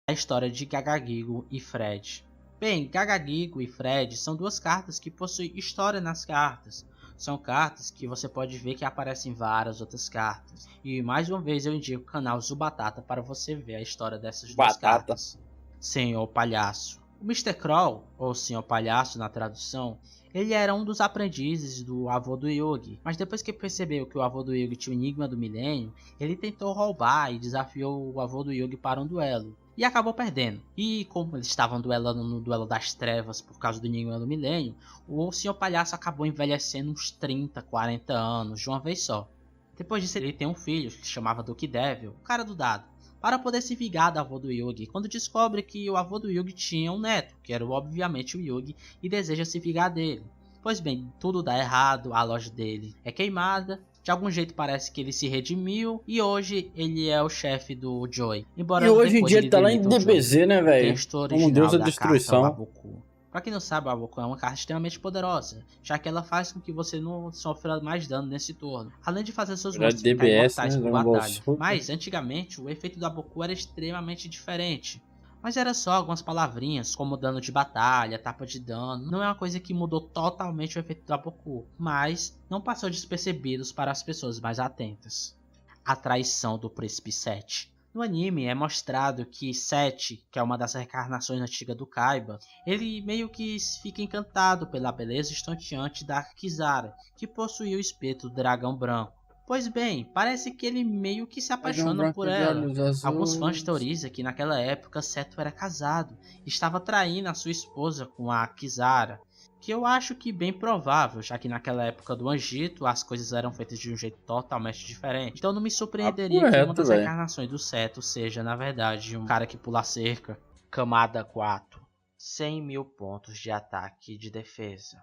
B: A história de Gagagigo e Fred. Bem, Gagagigo e Fred são duas cartas que possuem história nas cartas. São cartas que você pode ver que aparecem várias outras cartas. E mais uma vez eu indico o canal Zubatata para você ver a história dessas duas cartas. Senhor Palhaço. O Mr. Crow, ou Senhor Palhaço na tradução, ele era um dos aprendizes do avô do Yugi, mas depois que percebeu que o avô do Yugi tinha o Enigma do Milênio, ele tentou roubar e desafiou o avô do Yugi para um duelo. E acabou perdendo. E como eles estavam duelando no duelo das trevas por causa do Enigma do Milênio, o Senhor Palhaço acabou envelhecendo uns 30, 40 anos de uma vez só. Depois disso ele tem um filho que se chamava Duke Devil, o cara do dado, para poder se vingar do avô do Yugi, quando descobre que o avô do Yugi tinha um neto, que era obviamente o Yugi, e deseja se vingar dele. Pois bem, tudo dá errado, a loja dele é queimada, de algum jeito parece que ele se redimiu, e hoje ele é o chefe do Joy. Embora
A: e hoje em dia ele tá lá em
B: demita o
A: DBZ,
B: Joy,
A: né, velho?
B: texto
A: Como
B: original
A: Deus da
B: da
A: Destruição.
B: carta, o Aboku. Pra quem não sabe, a Aboku é uma carta extremamente poderosa, já que ela faz com que você não sofra mais dano nesse turno, além de fazer seus monstros ficarem
A: DBS,
B: imortais
A: né,
B: por
A: Dragon Ball
B: batalha.
A: Super.
B: Mas, antigamente, o efeito do Aboku era extremamente diferente. Mas era só algumas palavrinhas, como dano de batalha, tapa de dano. Não é uma coisa que mudou totalmente o efeito do Aboku, mas não passou despercebidos para as pessoas mais atentas. A traição do Príncipe Sete. No anime é mostrado que Sete, que é uma das reencarnações antigas do Kaiba, ele meio que fica encantado pela beleza estonteante da Kizara, que possuía o espírito do dragão branco. Pois bem, parece que ele meio que se apaixona por ela. Alguns fãs teorizam que naquela época Seto era casado e estava traindo a sua esposa com a Kizara, que eu acho que bem provável, já que naquela época do Egito as coisas eram feitas de um jeito totalmente diferente. Então não me surpreenderia que uma das reencarnações do Seto seja, na verdade, um cara que pula a cerca. Camada 4. 100 mil pontos de ataque e de defesa.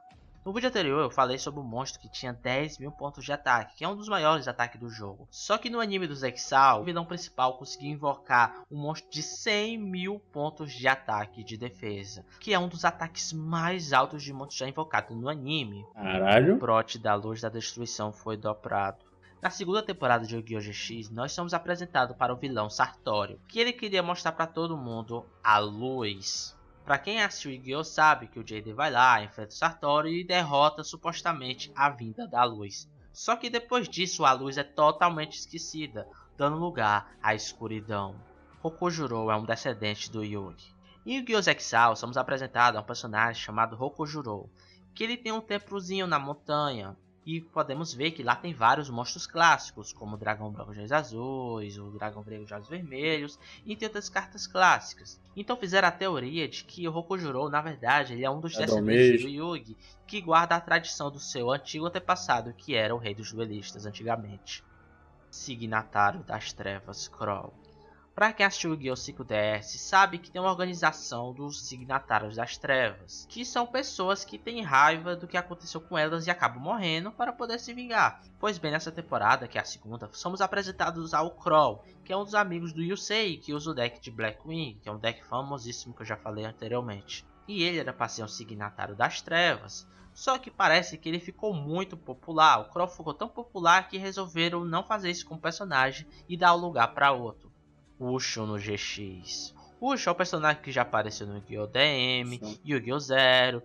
B: No vídeo anterior eu falei sobre um monstro que tinha 10 mil pontos de ataque, que é um dos maiores ataques do jogo. Só que no anime do Exal, o vilão principal conseguiu invocar um monstro de 100 mil pontos de ataque e de defesa, que é um dos ataques mais altos de monstros já invocados no anime.
A: Caralho.
B: O Prote da Luz da Destruição foi dobrado. Na segunda temporada de Yu-Gi-Oh! GX, nós somos apresentados para o vilão Sartório, que ele queria mostrar para todo mundo a luz. Pra quem assistiu Yu-Gi-Oh! Sabe que o JD vai lá, enfrenta o Sartório e derrota supostamente a vinda da luz. Só que depois disso a luz é totalmente esquecida, dando lugar à escuridão. Rokujuro é um descendente do Yugi. Em Yu-Gi-Oh! Exal somos apresentados a um personagem chamado Rokujuro, que ele tem um templozinho na montanha. E podemos ver que lá tem vários monstros clássicos, como o Dragão Branco de Olhos Azuis, o Dragão Grego de Olhos Vermelhos, e entre outras cartas clássicas. Então fizeram a teoria de que o Rokujuro, na verdade, ele é um dos descendentes do Yugi, que guarda a tradição do seu antigo antepassado, que era o rei dos duelistas antigamente. Signatário das Trevas, Crow. Pra quem assistiu o Yu-Gi-Oh! 5DS, sabe que tem uma organização dos Signatários das Trevas, que são pessoas que têm raiva do que aconteceu com elas e acabam morrendo para poder se vingar. Pois bem, nessa temporada, que é a segunda, somos apresentados ao Crow, que é um dos amigos do Yusei, que usa o deck de Blackwing, que é um deck famosíssimo que eu já falei anteriormente. E ele era para ser um Signatário das Trevas, só que parece que ele ficou muito popular. O Crow ficou tão popular que resolveram não fazer isso com o personagem e dar o lugar para outro. Ucho no GX. Ucho é o personagem que já apareceu no Yu-Gi-Oh! DM, Yu-Gi-Oh! Zero,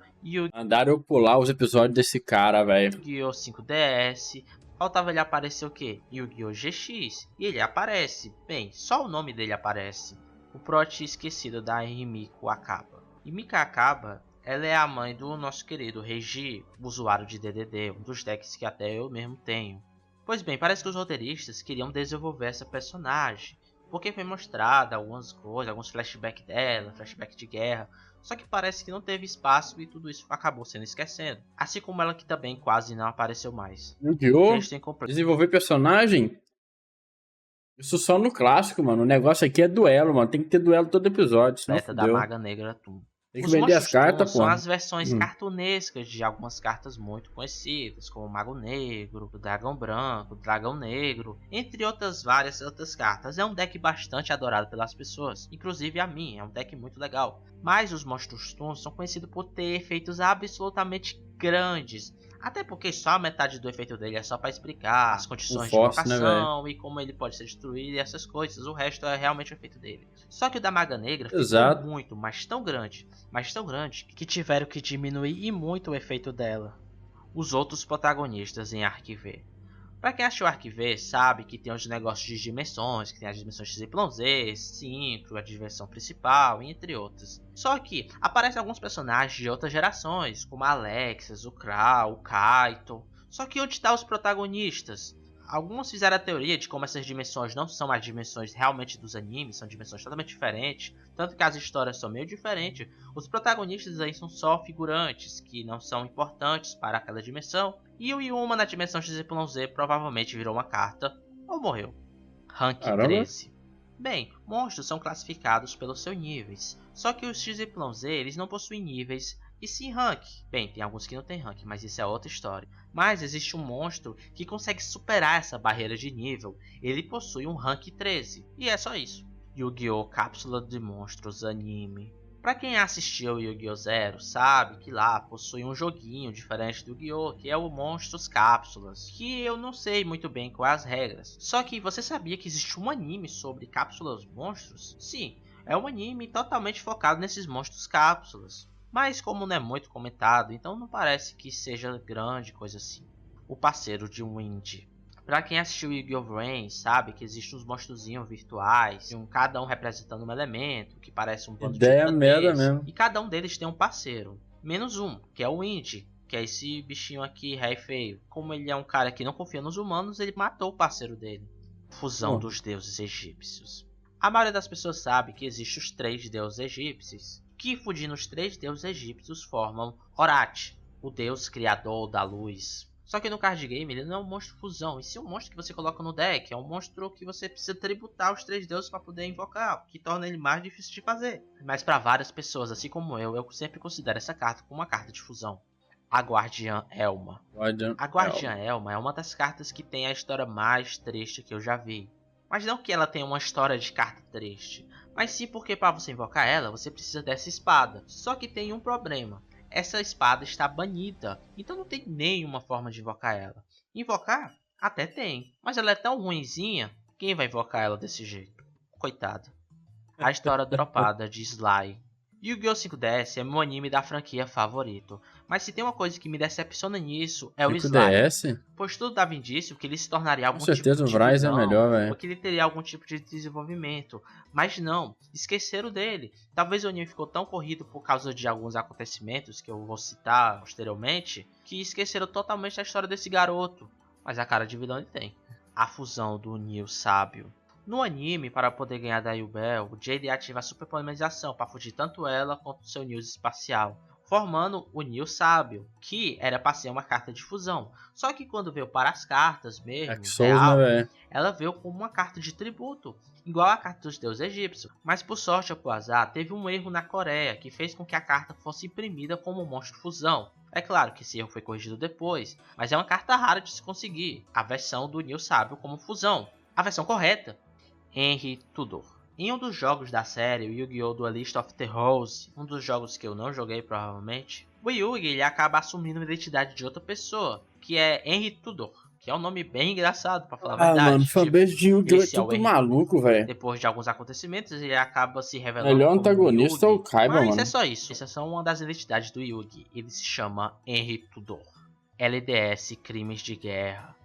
A: Mandaram eu pular os episódios desse cara, velho.
B: Yu-Gi-Oh! 5DS. Faltava ele aparecer o que? Yu-Gi-Oh! GX. E ele aparece. Bem, só o nome dele aparece. O Prote esquecido da Himiko Akaba. Himiko Akaba, ela é a mãe do nosso querido Reiji, usuário de DDD, um dos decks que até eu mesmo tenho. Pois bem, parece que os roteiristas queriam desenvolver essa personagem, porque foi mostrada algumas coisas, alguns flashbacks dela, flashback de guerra. Só que parece que não teve espaço e tudo isso acabou sendo esquecendo. Assim como ela que também quase não apareceu mais.
A: Yu-Gi-Oh! Desenvolver personagem? Isso só no clássico, mano. O negócio aqui é duelo, mano. Tem que ter duelo todo episódio, senão
B: Meta da Maga Negra Tum.
A: Tem que vender as cartas, pô.
B: São as versões cartunescas de algumas cartas muito conhecidas, como o Mago Negro, o Dragão Branco, o Dragão Negro, entre outras várias outras cartas. É um deck bastante adorado pelas pessoas, inclusive a mim, é um deck muito legal. Mas os monstros Toons são conhecidos por ter efeitos absolutamente grandes. Até porque só a metade do efeito dele é só para explicar as condições de invocação, né, e como ele pode ser destruído e essas coisas. O resto é realmente o efeito dele. Só que o da Maga Negra ficou muito, mas tão grande, que tiveram que diminuir e muito o efeito dela. os outros protagonistas em Arquive. Pra quem achou Arquive, sabe que tem os negócios de dimensões, que tem as dimensões XYZ, 5, a dimensão principal, entre outras. Só que aparecem alguns personagens de outras gerações, como a Alexis, o Krau, o Kaito. Só que onde estão os protagonistas? Alguns fizeram a teoria de como essas dimensões não são as dimensões realmente dos animes, são dimensões totalmente diferentes, tanto que as histórias são meio diferentes. Os protagonistas aí são só figurantes, que não são importantes para aquela dimensão, e o Yuma na dimensão XYZ provavelmente virou uma carta ou morreu. Rank
A: Caramba.
B: 13. Bem, monstros são classificados pelos seus níveis, só que os XYZ eles não possuem níveis, e sim rank. Bem, tem alguns que não tem rank, mas isso é outra história. Mas existe um monstro que consegue superar essa barreira de nível. Ele possui um rank 13. E é só isso. Yu-Gi-Oh! Cápsula de Monstros Anime. Pra quem assistiu Yu-Gi-Oh! Zero, sabe que lá possui um joguinho diferente do Yu-Gi-Oh! Que é o Monstros Cápsulas. Que eu não sei muito bem quais as regras. Só que você sabia que existe um anime sobre cápsulas monstros? Sim, é um anime totalmente focado nesses monstros cápsulas. Mas como não é muito comentado, então não parece que seja grande coisa assim. O parceiro de Wind. Pra quem assistiu Yu-Gi-Oh! Brain, sabe que existem uns monstrozinhos virtuais, cada um representando um elemento, que parece um bando
A: Ideia
B: de
A: merda
B: titãs,
A: mesmo.
B: e cada um deles tem um parceiro. Menos um, que é o Wind, que é esse bichinho aqui, rei feio. Como ele é um cara que não confia nos humanos, ele matou o parceiro dele. Fusão dos deuses egípcios. A maioria das pessoas sabe que existem os 3 deuses egípcios, que fugindo os 3 deuses egípcios formam Horat, o deus criador da luz. Só que no card game ele não é um monstro fusão, e sim um monstro que você coloca no deck, é um monstro que você precisa tributar os 3 deuses para poder invocar, o que torna ele mais difícil de fazer. Mas para várias pessoas, assim como eu sempre considero essa carta como uma carta de fusão. A Guardiã Elma. A Guardiã Elma é uma das cartas que tem a história mais triste que eu já vi. Mas não que ela tenha uma história de carta triste, mas sim porque para você invocar ela, você precisa dessa espada. Só que tem um problema. Essa espada está banida, então não tem nenhuma forma de invocar ela. Invocar? Até tem, mas ela é tão ruinzinha, quem vai invocar ela desse jeito? Coitada. A história dropada de Sly. Yu-Gi-Oh! 5DS é meu anime da franquia favorito, mas se tem uma coisa que me decepciona nisso é o Sly.
A: 5DS?
B: Pois tudo dava indício que ele se tornaria algum
A: Com certeza
B: tipo
A: o
B: de
A: Bryce é
B: vilão,
A: melhor,
B: ou
A: velho.
B: que ele teria algum tipo de desenvolvimento. Mas não, esqueceram dele. Talvez o anime ficou tão corrido por causa de alguns acontecimentos que eu vou citar posteriormente, que esqueceram totalmente a história desse garoto. Mas a cara de vilão ele tem. A fusão do Neo Sábio. No anime, para poder ganhar da Yubel, o Jade ativa a super polarização para fugir tanto ela quanto seu Neo espacial, formando o Neo Sábio, que era para ser uma carta de fusão. Só que quando veio para as cartas mesmo,
A: Dark Souls, né,
B: real,
A: velho?
B: ela veio como uma carta de tributo, igual a carta dos deuses egípcios. Mas por sorte ou por azar, teve um erro na Coreia, que fez com que a carta fosse imprimida como um monstro fusão. É claro que esse erro foi corrigido depois, mas é uma carta rara de se conseguir, a versão do Neo Sábio como fusão. A versão correta, Henry Tudor. Em um dos jogos da série, o Yu-Gi-Oh! Duelist of the Rose, um dos jogos que eu não joguei provavelmente, o Yugi ele acaba assumindo a identidade de outra pessoa, que é Henry Tudor, que é um nome bem engraçado pra falar a verdade.
A: Mano, fanbase de Yu-Gi-Oh! É
B: esse é o
A: tudo
B: Henry
A: maluco, velho.
B: Depois de alguns acontecimentos, ele acaba se revelando
A: Melhor
B: como
A: antagonista é o
B: Yugi.
A: Kaiba,
B: Mas
A: mano.
B: é só isso. Essa é só uma das identidades do Yugi. Ele se chama Henry Tudor. LDS Crimes de Guerra.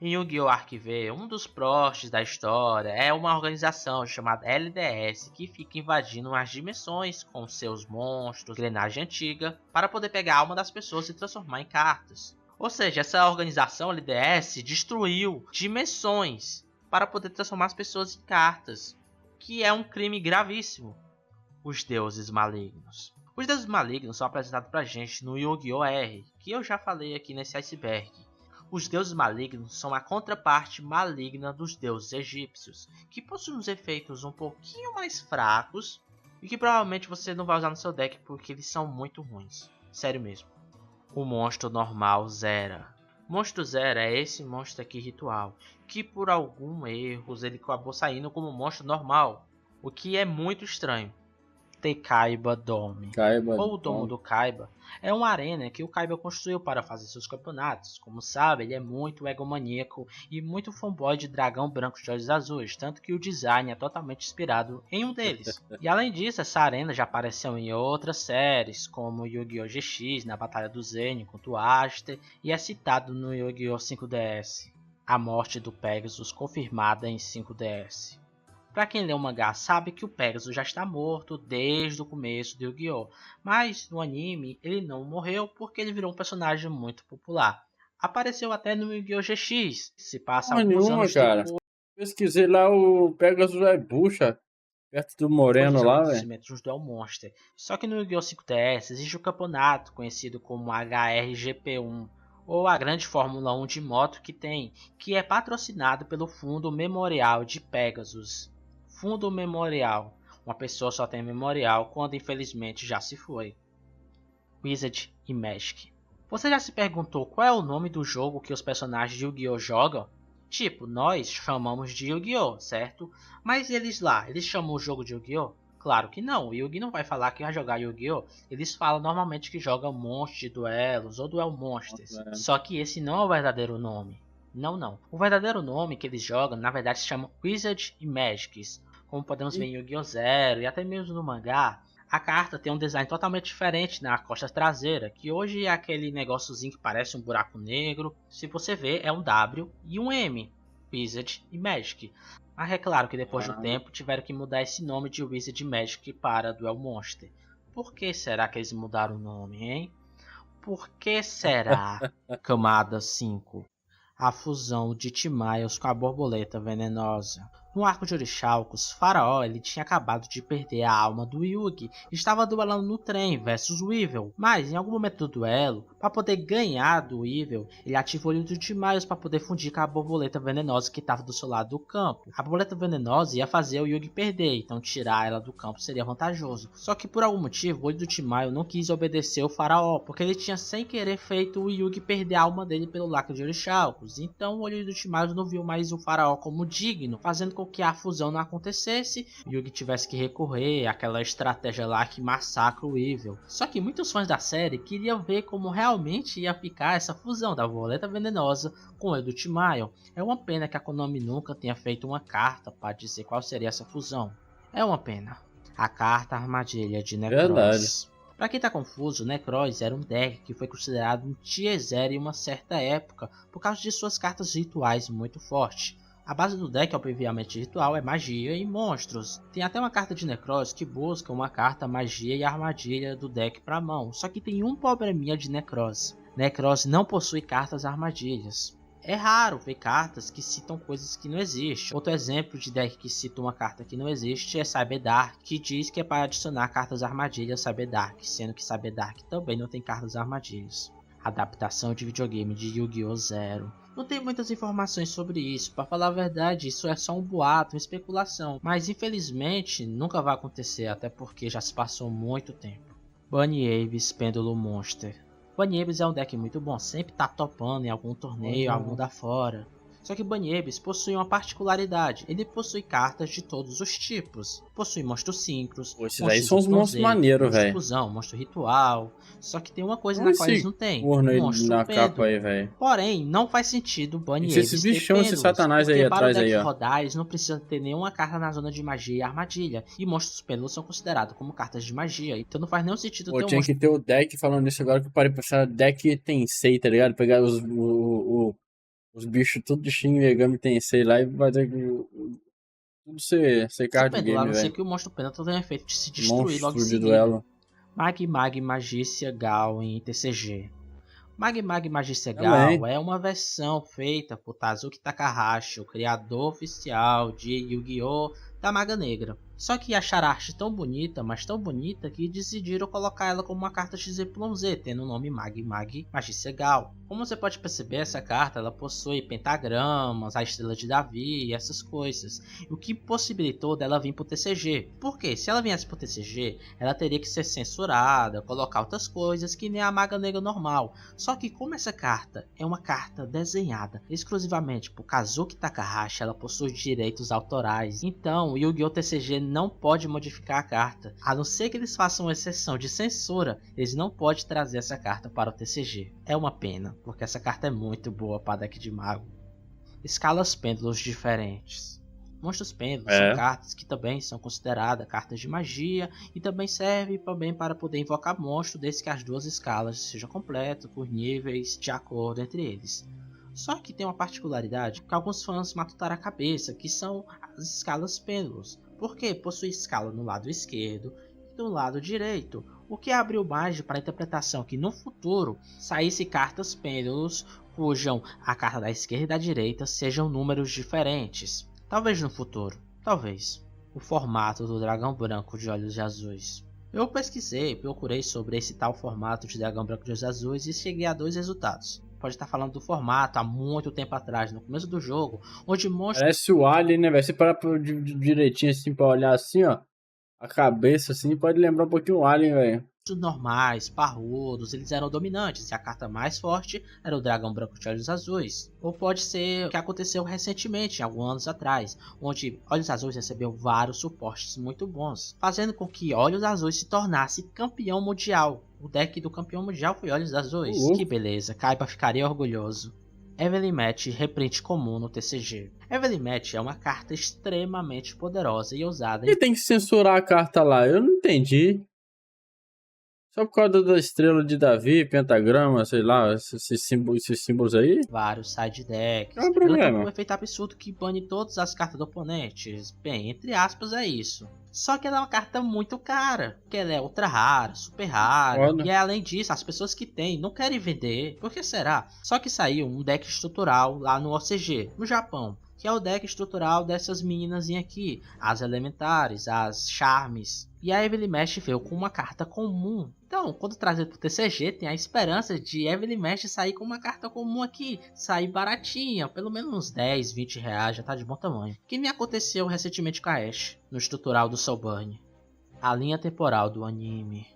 B: Em Yu-Gi-Oh! Arquive, um dos plots da história é uma organização chamada LDS que fica invadindo as dimensões com seus monstros, engrenagem antiga, para poder pegar a alma das pessoas e transformar em cartas. Ou seja, essa organização LDS destruiu dimensões para poder transformar as pessoas em cartas, que é um crime gravíssimo. Os deuses malignos. Os deuses malignos são apresentados pra gente no Yu-Gi-Oh! R, que eu já falei aqui nesse iceberg. Os deuses malignos são a contraparte maligna dos deuses egípcios, que possuem uns efeitos um pouquinho mais fracos e que provavelmente você não vai usar no seu deck porque eles são muito ruins. Sério mesmo. O monstro normal Zera. Monstro Zera é esse monstro aqui ritual, que por algum erro ele acabou saindo como monstro normal, o que é muito estranho. The Kaiba Dome,
A: Kaiba.
B: ou o Domo do Kaiba, é uma arena que o Kaiba construiu para fazer seus campeonatos. Como sabe, ele é muito egomaníaco e muito fanboy de dragão branco de olhos azuis, tanto que o design é totalmente inspirado em um deles. E além disso, essa arena já apareceu em outras séries, como Yu-Gi-Oh! GX, na Batalha do Zenio contra o Aster, e é citado no Yu-Gi-Oh! 5DS, a morte do Pegasus confirmada em 5DS. Pra quem lê o mangá sabe que o Pegasus já está morto desde o começo do Yu-Gi-Oh! Mas no anime ele não morreu porque ele virou um personagem muito popular. Apareceu até no Yu-Gi-Oh! GX, que se passa alguns anos
A: cara.
B: depois
A: Pesquisei lá, o Pegasus é bucha, perto do Moreno
B: dos
A: lá, velho.
B: acontecimentos do Duel Monster. Só que no Yu-Gi-Oh! 5DS existe um campeonato conhecido como HRGP1, ou a grande Fórmula 1 de moto que é patrocinado pelo Fundo Memorial de Pegasus. Fundo Memorial. Uma pessoa só tem memorial quando infelizmente já se foi. Wizard e Magic. Você já se perguntou qual é o nome do jogo que os personagens de Yu-Gi-Oh! Jogam? Tipo, nós chamamos de Yu-Gi-Oh! Certo? Mas eles chamam o jogo de Yu-Gi-Oh! Claro que não, o Yugi não vai falar que vai jogar Yu-Gi-Oh! Eles falam normalmente que jogam Monstros de Duelos ou Duel Monsters. Só que esse não é o verdadeiro nome. Não. O verdadeiro nome que eles jogam, na verdade, se chama Wizard e Magics. Como podemos ver em Yu-Gi-Oh! Zero e até mesmo no mangá, a carta tem um design totalmente diferente na costa traseira, que hoje é aquele negóciozinho que parece um buraco negro. Se você ver, é um W e um M, Wizard e Magic. Mas é claro que depois do tempo tiveram que mudar esse nome de Wizard e Magic para Duel Monster. Por que será que eles mudaram o nome, hein? Por que será? Camada 5. A fusão de T-Miles com a borboleta venenosa. No arco de Orichalcos, Faraó ele tinha acabado de perder a alma do Yugi e estava duelando no trem versus o Evil. Mas em algum momento do duelo, para poder ganhar do Evil, ele ativou o olho do T-Miles para poder fundir com a borboleta venenosa que estava do seu lado do campo. A borboleta venenosa ia fazer o Yugi perder, então tirar ela do campo seria vantajoso. Só que por algum motivo, o olho do T-Miles não quis obedecer o Faraó, porque ele tinha sem querer feito o Yugi perder a alma dele pelo lago de Orichalcos. Então o olho do T-Miles não viu mais o Faraó como digno, fazendo com que a fusão não acontecesse, o Yugi tivesse que recorrer àquela estratégia lá que massacra o Evil. Só que muitos fãs da série queriam ver como realmente ia ficar essa fusão da borboleta venenosa com o do T-Miles. É uma pena que a Konami nunca tenha feito uma carta para dizer qual seria essa fusão. É uma pena. A carta armadilha de Necros.
A: Verdade.
B: Pra quem tá confuso, Necros era um deck que foi considerado um Tier 0 em uma certa época por causa de suas cartas rituais muito fortes. A base do deck, obviamente ritual, é magia e monstros. Tem até uma carta de Necros que busca uma carta magia e armadilha do deck para mão. Só que tem um probleminha de Necros. Necros não possui cartas armadilhas. É raro ver cartas que citam coisas que não existem. Outro exemplo de deck que cita uma carta que não existe é Cyberdark, que diz que é para adicionar cartas armadilhas a Cyberdark, sendo que Cyberdark também não tem cartas armadilhas. Adaptação de videogame de Yu-Gi-Oh! Zero. Não tem muitas informações sobre isso, para falar a verdade, isso é só um boato, uma especulação, mas infelizmente nunca vai acontecer, até porque já se passou muito tempo. Bunny Aves Pêndulo Monster. Bunny Aves é um deck muito bom, sempre tá topando em algum torneio, algum da fora. Só que Bunny Aves possui uma particularidade, ele possui cartas de todos os tipos. Possui monstro síncros,
A: esses aí são os monstros maneiros, velho.
B: Fusão, monstro ritual. Só que tem uma coisa na qual eles não tem, monstro
A: na
B: pêndulo.
A: capa aí, velho.
B: Porém, não faz sentido Bunny Aves
A: Esses bichão, esse satanás aí
B: para
A: atrás
B: o deck
A: aí, ó.
B: rodar, eles não precisam ter nenhuma carta na zona de magia e armadilha. E monstros pêndulos são considerados como cartas de magia, então não faz nenhum sentido ter um
A: Tinha
B: monstro.
A: que ter o deck, falando nisso agora que eu parei pra pensar, deck Tensei, tá ligado? Pegar os bichos tudo de Shin Megami Tensei lá e fazer tudo ser card
B: A
A: game,
B: não ser
A: velho.
B: que o monstro pêndulo tenha efeito de se destruir logo em
A: Monstro de
B: seguida.
A: duelo.
B: Mag Magícia Gal em TCG. Mag Magícia
A: Também.
B: Gal é uma versão feita por Tazuki Takahashi, o criador oficial de Yu-Gi-Oh! Da Maga Negra. Só que acharam a arte tão bonita, mas tão bonita, que decidiram colocar ela como uma carta XYZ, tendo o nome Mag Magícia Gal. Como você pode perceber, essa carta ela possui pentagramas, a estrela de Davi e essas coisas, o que possibilitou dela vir pro TCG. Porque se ela viesse pro TCG, ela teria que ser censurada, colocar outras coisas que nem a Maga Negra normal. Só que como essa carta é uma carta desenhada exclusivamente por Kazuki Takahashi, ela possui direitos autorais. Então o Yu-Gi-Oh! TCG não pode modificar a carta. A não ser que eles façam uma exceção de censura, eles não podem trazer essa carta para o TCG. É uma pena, porque essa carta é muito boa para deck de mago. Escalas pêndulos diferentes. Monstros pêndulos são cartas que também são consideradas cartas de magia e também servem também para poder invocar monstro desde que as duas escalas sejam completas por níveis de acordo entre eles. Só que tem uma particularidade que alguns fãs matutaram a cabeça, que são as escalas pêndulos, porque possui escala no lado esquerdo e no lado direito, o que abriu margem para a interpretação que no futuro saísse cartas pêndulos cuja a carta da esquerda e da direita sejam números diferentes. Talvez no futuro, talvez. O formato do dragão branco de olhos azuis. Eu pesquisei, procurei sobre esse tal formato de dragão branco de olhos azuis e cheguei a 2 resultados. Pode estar falando do formato há muito tempo atrás, no começo do jogo, onde monstros...
A: Parece o Alien, né, velho? Você parar direitinho assim pra olhar assim, ó. A cabeça assim, pode lembrar um pouquinho o Alien, velho.
B: normais, parrudos, eles eram dominantes e a carta mais forte era o dragão branco de olhos azuis. Ou pode ser o que aconteceu recentemente, alguns anos atrás, onde Olhos Azuis recebeu vários suportes muito bons, fazendo com que Olhos Azuis se tornasse campeão mundial. O deck do campeão mundial foi Olhos Azuis. Que beleza, Kaiba ficaria orgulhoso. Evelyn Match reprint comum no TCG. Evelyn Match é uma carta extremamente poderosa e ousada.
A: E tem que censurar a carta lá, eu não entendi. Só por causa da estrela de Davi, pentagrama, sei lá, esses símbolos aí.
B: Vários side decks.
A: Não é problema.
B: Ela tem um efeito absurdo que bane todas as cartas do oponente. Bem, entre aspas é isso. Só que ela é uma carta muito cara, porque ela é ultra rara, super rara.
A: Foda.
B: E além disso, as pessoas que têm não querem vender. Por que será? Só que saiu um deck estrutural lá no OCG, no Japão, que é o deck estrutural dessas meninas aqui, as elementares, as charmes. E a Evelyn Match veio com uma carta comum. Então, quando trazido pro TCG, tem a esperança de Evelyn Match sair com uma carta comum aqui, sair baratinha, pelo menos uns 10, 20 reais, já tá de bom tamanho. Que me aconteceu recentemente com a Ashe, no estrutural do Soulburn. A linha temporal do anime.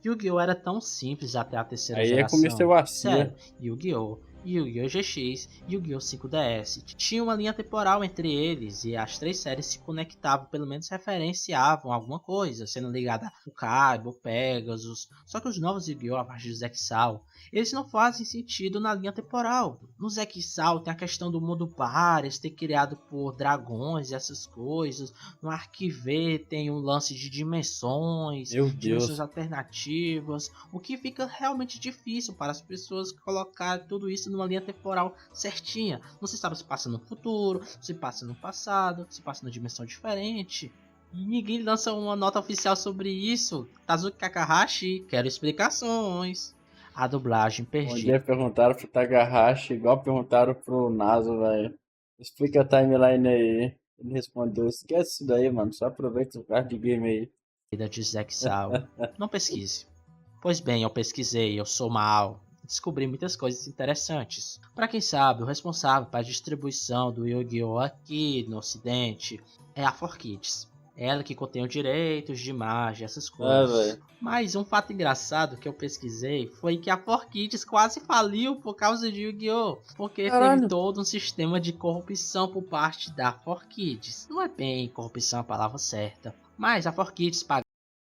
B: Yu-Gi-Oh! Era tão simples até a terceira
A: Aí
B: geração.
A: é como seu vacilo.
B: Sério, Yu-Gi-Oh! Yu-Gi-Oh! GX e Yu-Gi-Oh! 5DS. Tinha uma linha temporal entre eles e as três séries se conectavam, pelo menos referenciavam alguma coisa, sendo ligada ao Kaiba, o Pegasus. Só que os novos Yu-Gi-Oh! A partir do Zexal, eles não fazem sentido na linha temporal. No Zexal tem a questão do mundo Pares ter criado por dragões e essas coisas. No Arquive tem um lance de dimensões,
A: Meu Deus.
B: dimensões alternativas, o que fica realmente difícil para as pessoas colocar tudo isso numa linha temporal certinha. Não se sabe se passa no futuro, se passa no passado, se passa numa dimensão diferente. E ninguém lança uma nota oficial sobre isso. Kazuki Kakahashi, quero explicações. A dublagem
A: Um
B: perdida.
A: dia perguntaram pro Takahashi, igual perguntaram pro Naso, velho. Explica a timeline aí. Ele respondeu, esquece isso daí, mano. Só aproveita o card de game aí.
B: De Zexal. Não pesquise. Pois bem, eu pesquisei, eu sou mal. Descobri muitas coisas interessantes. Para quem sabe, o responsável para a distribuição do Yu-Gi-Oh! Aqui no ocidente é a 4Kids. Ela que contém os direitos de imagem, essas coisas. Mas um fato engraçado que eu pesquisei foi que a 4Kids quase faliu por causa de Yu-Gi-Oh! Porque teve todo um sistema de corrupção por parte da 4Kids. Não é bem corrupção a palavra certa, mas a 4Kids pagava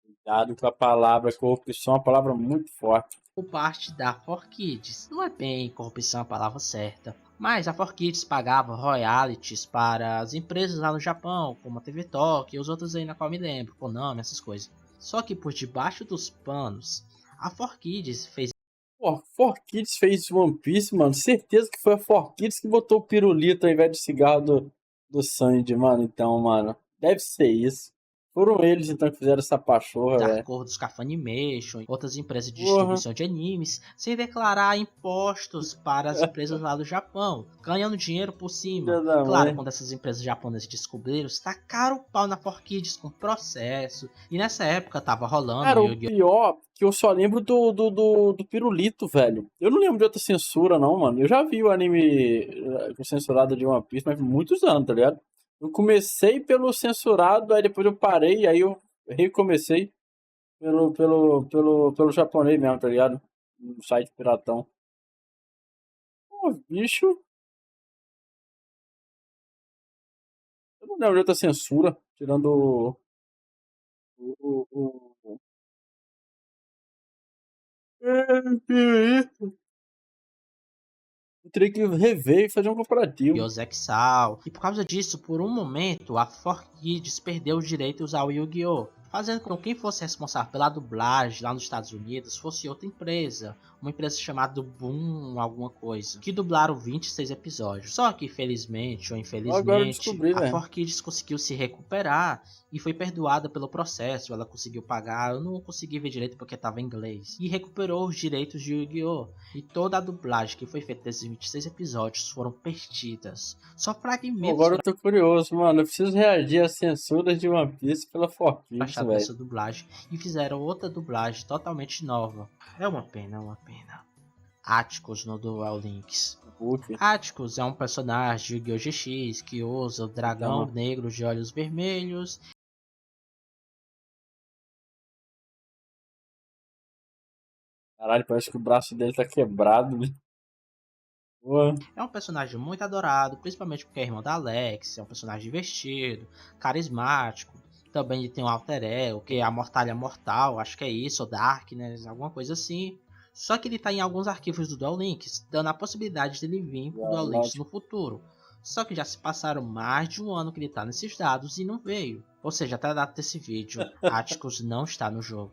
A: Cuidado com a palavra corrupção, é uma palavra muito forte.
B: por parte da 4Kids. Não é bem corrupção a palavra certa, mas a 4Kids pagava royalties para as empresas lá no Japão, como a TV Tokyo e os outros aí na qual me lembro, Konami, essas coisas. Só que por debaixo dos panos, a 4Kids fez...
A: Pô, 4Kids fez One Piece, mano. Certeza que foi a 4Kids que botou o pirulito ao invés de cigarro do Sandy, mano. Então, mano, deve ser isso. Foram eles, então, que fizeram essa pachorra,
B: de
A: velho.
B: acordos com a Funimation e outras empresas de distribuição de animes, sem declarar impostos para as empresas lá do Japão, ganhando dinheiro por cima.
A: Filha da
B: Claro,
A: mãe.
B: quando essas empresas japonesas descobriram, tacaram o pau na 4Kids com processo, e nessa época tava rolando
A: Cara, o
B: Yu-Gi-Oh!
A: pior que eu só lembro do pirulito, velho. Eu não lembro de outra censura, não, mano. Eu já vi o anime censurado de One Piece, mas muitos anos, tá ligado? Eu comecei pelo censurado, aí depois eu parei, aí eu recomecei pelo japonês mesmo, tá ligado? No site piratão. Pô, bicho. Eu não lembro de outra censura, tirando o... Eu teria que rever e fazer um comparativo.
B: Yu-Gi-Oh! Zexal. E por causa disso, por um momento, a 4Kids perdeu os direitos ao Yu-Gi-Oh! Fazendo com que quem fosse responsável pela dublagem lá nos Estados Unidos fosse outra empresa. Uma empresa chamada Boom alguma coisa. Que dublaram 26 episódios. Só que, felizmente ou
A: Agora eu
B: infelizmente,
A: descobri,
B: a
A: velho.
B: 4Kids conseguiu se recuperar e foi perdoada pelo processo. Ela conseguiu pagar. Eu não consegui ver direito porque estava em inglês. E recuperou os direitos de Yu-Gi-Oh! E toda a dublagem que foi feita desses 26 episódios foram perdidas. Só fragmentos
A: Agora eu tô curioso, mano. Eu preciso reagir às censuras de One Piece pela 4Kids,
B: achado
A: velho.
B: dessa dublagem e fizeram outra dublagem totalmente nova. É uma pena, é uma pena. Atticus no Duel Links.
A: Hulk.
B: Atticus é um personagem de Yu-Gi-Oh! GX que usa o dragão
A: Então.
B: negro de olhos vermelhos.
A: Caralho, parece que o braço dele tá quebrado, velho. Boa.
B: É um personagem muito adorado, principalmente porque é irmão da Alex, é um personagem divertido, carismático. Também ele tem um alter ego, que é a Mortalha Mortal, acho que é isso, ou Darkness, alguma coisa assim. Só que ele tá em alguns arquivos do Duel Links, dando a possibilidade dele vir pro Duel Links no futuro. Só que já se passaram mais de um ano que ele tá nesses dados e não veio. Ou seja, até a data desse vídeo, Atticus não está no jogo.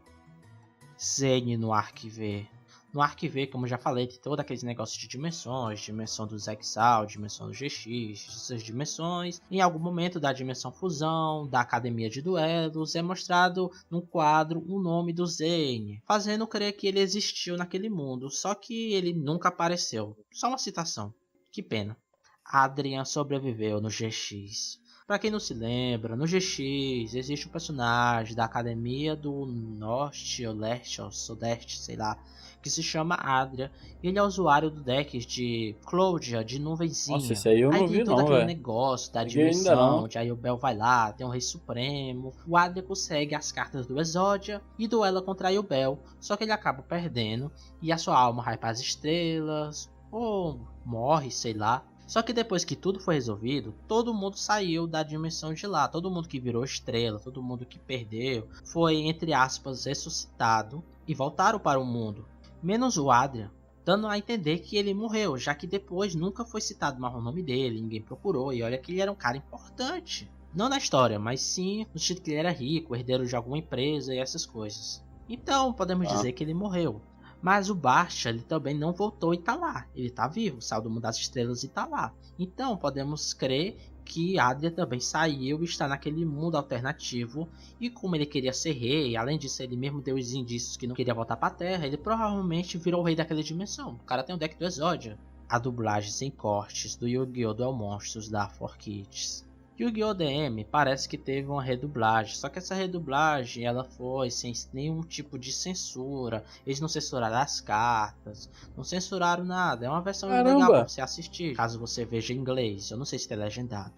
B: Zane no Arquiver. No Arquiver, como eu já falei, tem todo aqueles negócios de dimensões, dimensão do Zexal, dimensão do GX, essas dimensões. Em algum momento da dimensão fusão, da academia de duelos, é mostrado num quadro o nome do Zane, fazendo crer que ele existiu naquele mundo, só que ele nunca apareceu. Só uma citação. Que pena. Adrian sobreviveu no GX. Pra quem não se lembra, no GX existe um personagem da Academia do Norte, ou Leste, ou Sudeste, sei lá, que se chama Adria. Ele é usuário do deck de Cloudia, de nuvenzinha.
A: Nossa, esse aí eu não
B: tem
A: vi
B: todo
A: não,
B: aquele
A: velho.
B: negócio da
A: Peguei ainda
B: dimensão,
A: não.
B: onde aí o Bel vai lá, tem um Rei Supremo. O Adria consegue as cartas do Exódia e duela contra o Bel, só que ele acaba perdendo e a sua alma vai para as estrelas, ou morre, sei lá. Só que depois que tudo foi resolvido, todo mundo saiu da dimensão de lá. Todo mundo que virou estrela, todo mundo que perdeu, foi, entre aspas, ressuscitado e voltaram para o mundo. Menos o Adrian, dando a entender que ele morreu, já que depois nunca foi citado mais o nome dele, ninguém procurou. E olha que ele era um cara importante. Não na história, mas sim no sentido que ele era rico, herdeiro de alguma empresa e essas coisas. Então podemos dizer que ele morreu. Mas o Bastia, ele também não voltou e tá lá. Ele tá vivo, saiu do mundo das estrelas e tá lá. Então podemos crer que Adria também saiu e está naquele mundo alternativo. E como ele queria ser rei, além disso ele mesmo deu os indícios que não queria voltar pra Terra, ele provavelmente virou o rei daquela dimensão. O cara tem o deck do Exódia. A dublagem sem cortes do Yu-Gi-Oh! Duel Monstros da 4Kids. Yu-Gi-Oh! DM parece que teve uma redublagem, só que essa redublagem ela foi sem nenhum tipo de censura. Eles não censuraram as cartas, não censuraram nada. É uma versão legal para você assistir, caso você veja em inglês. Eu não sei se tem legendado.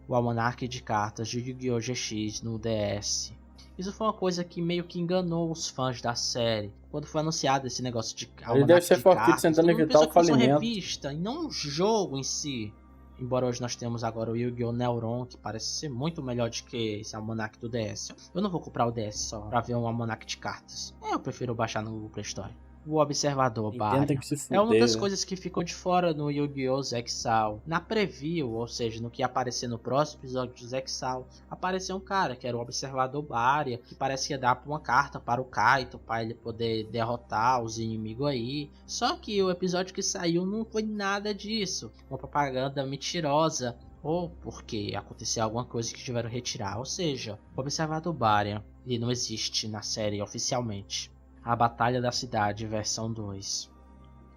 B: O almanaque de cartas de Yu-Gi-Oh! GX no DS. Isso foi uma coisa que meio que enganou os fãs da série. Quando foi anunciado esse negócio de almanaque
A: Ele deve ser
B: de
A: forte
B: cartas,
A: tentando
B: todo mundo
A: evitar
B: pensou
A: o
B: que fosse uma
A: falimento.
B: revista e não um jogo em si. Embora hoje nós temos agora o Yu-Gi-Oh! Neuron, que parece ser muito melhor do que esse almanaque do DS. Eu não vou comprar o DS só pra ver um almanaque de cartas. Eu prefiro baixar no Google Play Store. O Observador Barya é uma das coisas que ficou de fora no Yu-Gi-Oh! Zexal. Na preview, ou seja, no que ia aparecer no próximo episódio do Zexal, apareceu um cara que era o Observador Barya, que parece que ia dar uma carta para o Kaito, para ele poder derrotar os inimigos aí. Só que o episódio que saiu não foi nada disso. Uma propaganda mentirosa. Ou porque aconteceu alguma coisa que tiveram que retirar. Ou seja, o Observador Barya ele não existe na série oficialmente. A Batalha da Cidade, versão 2.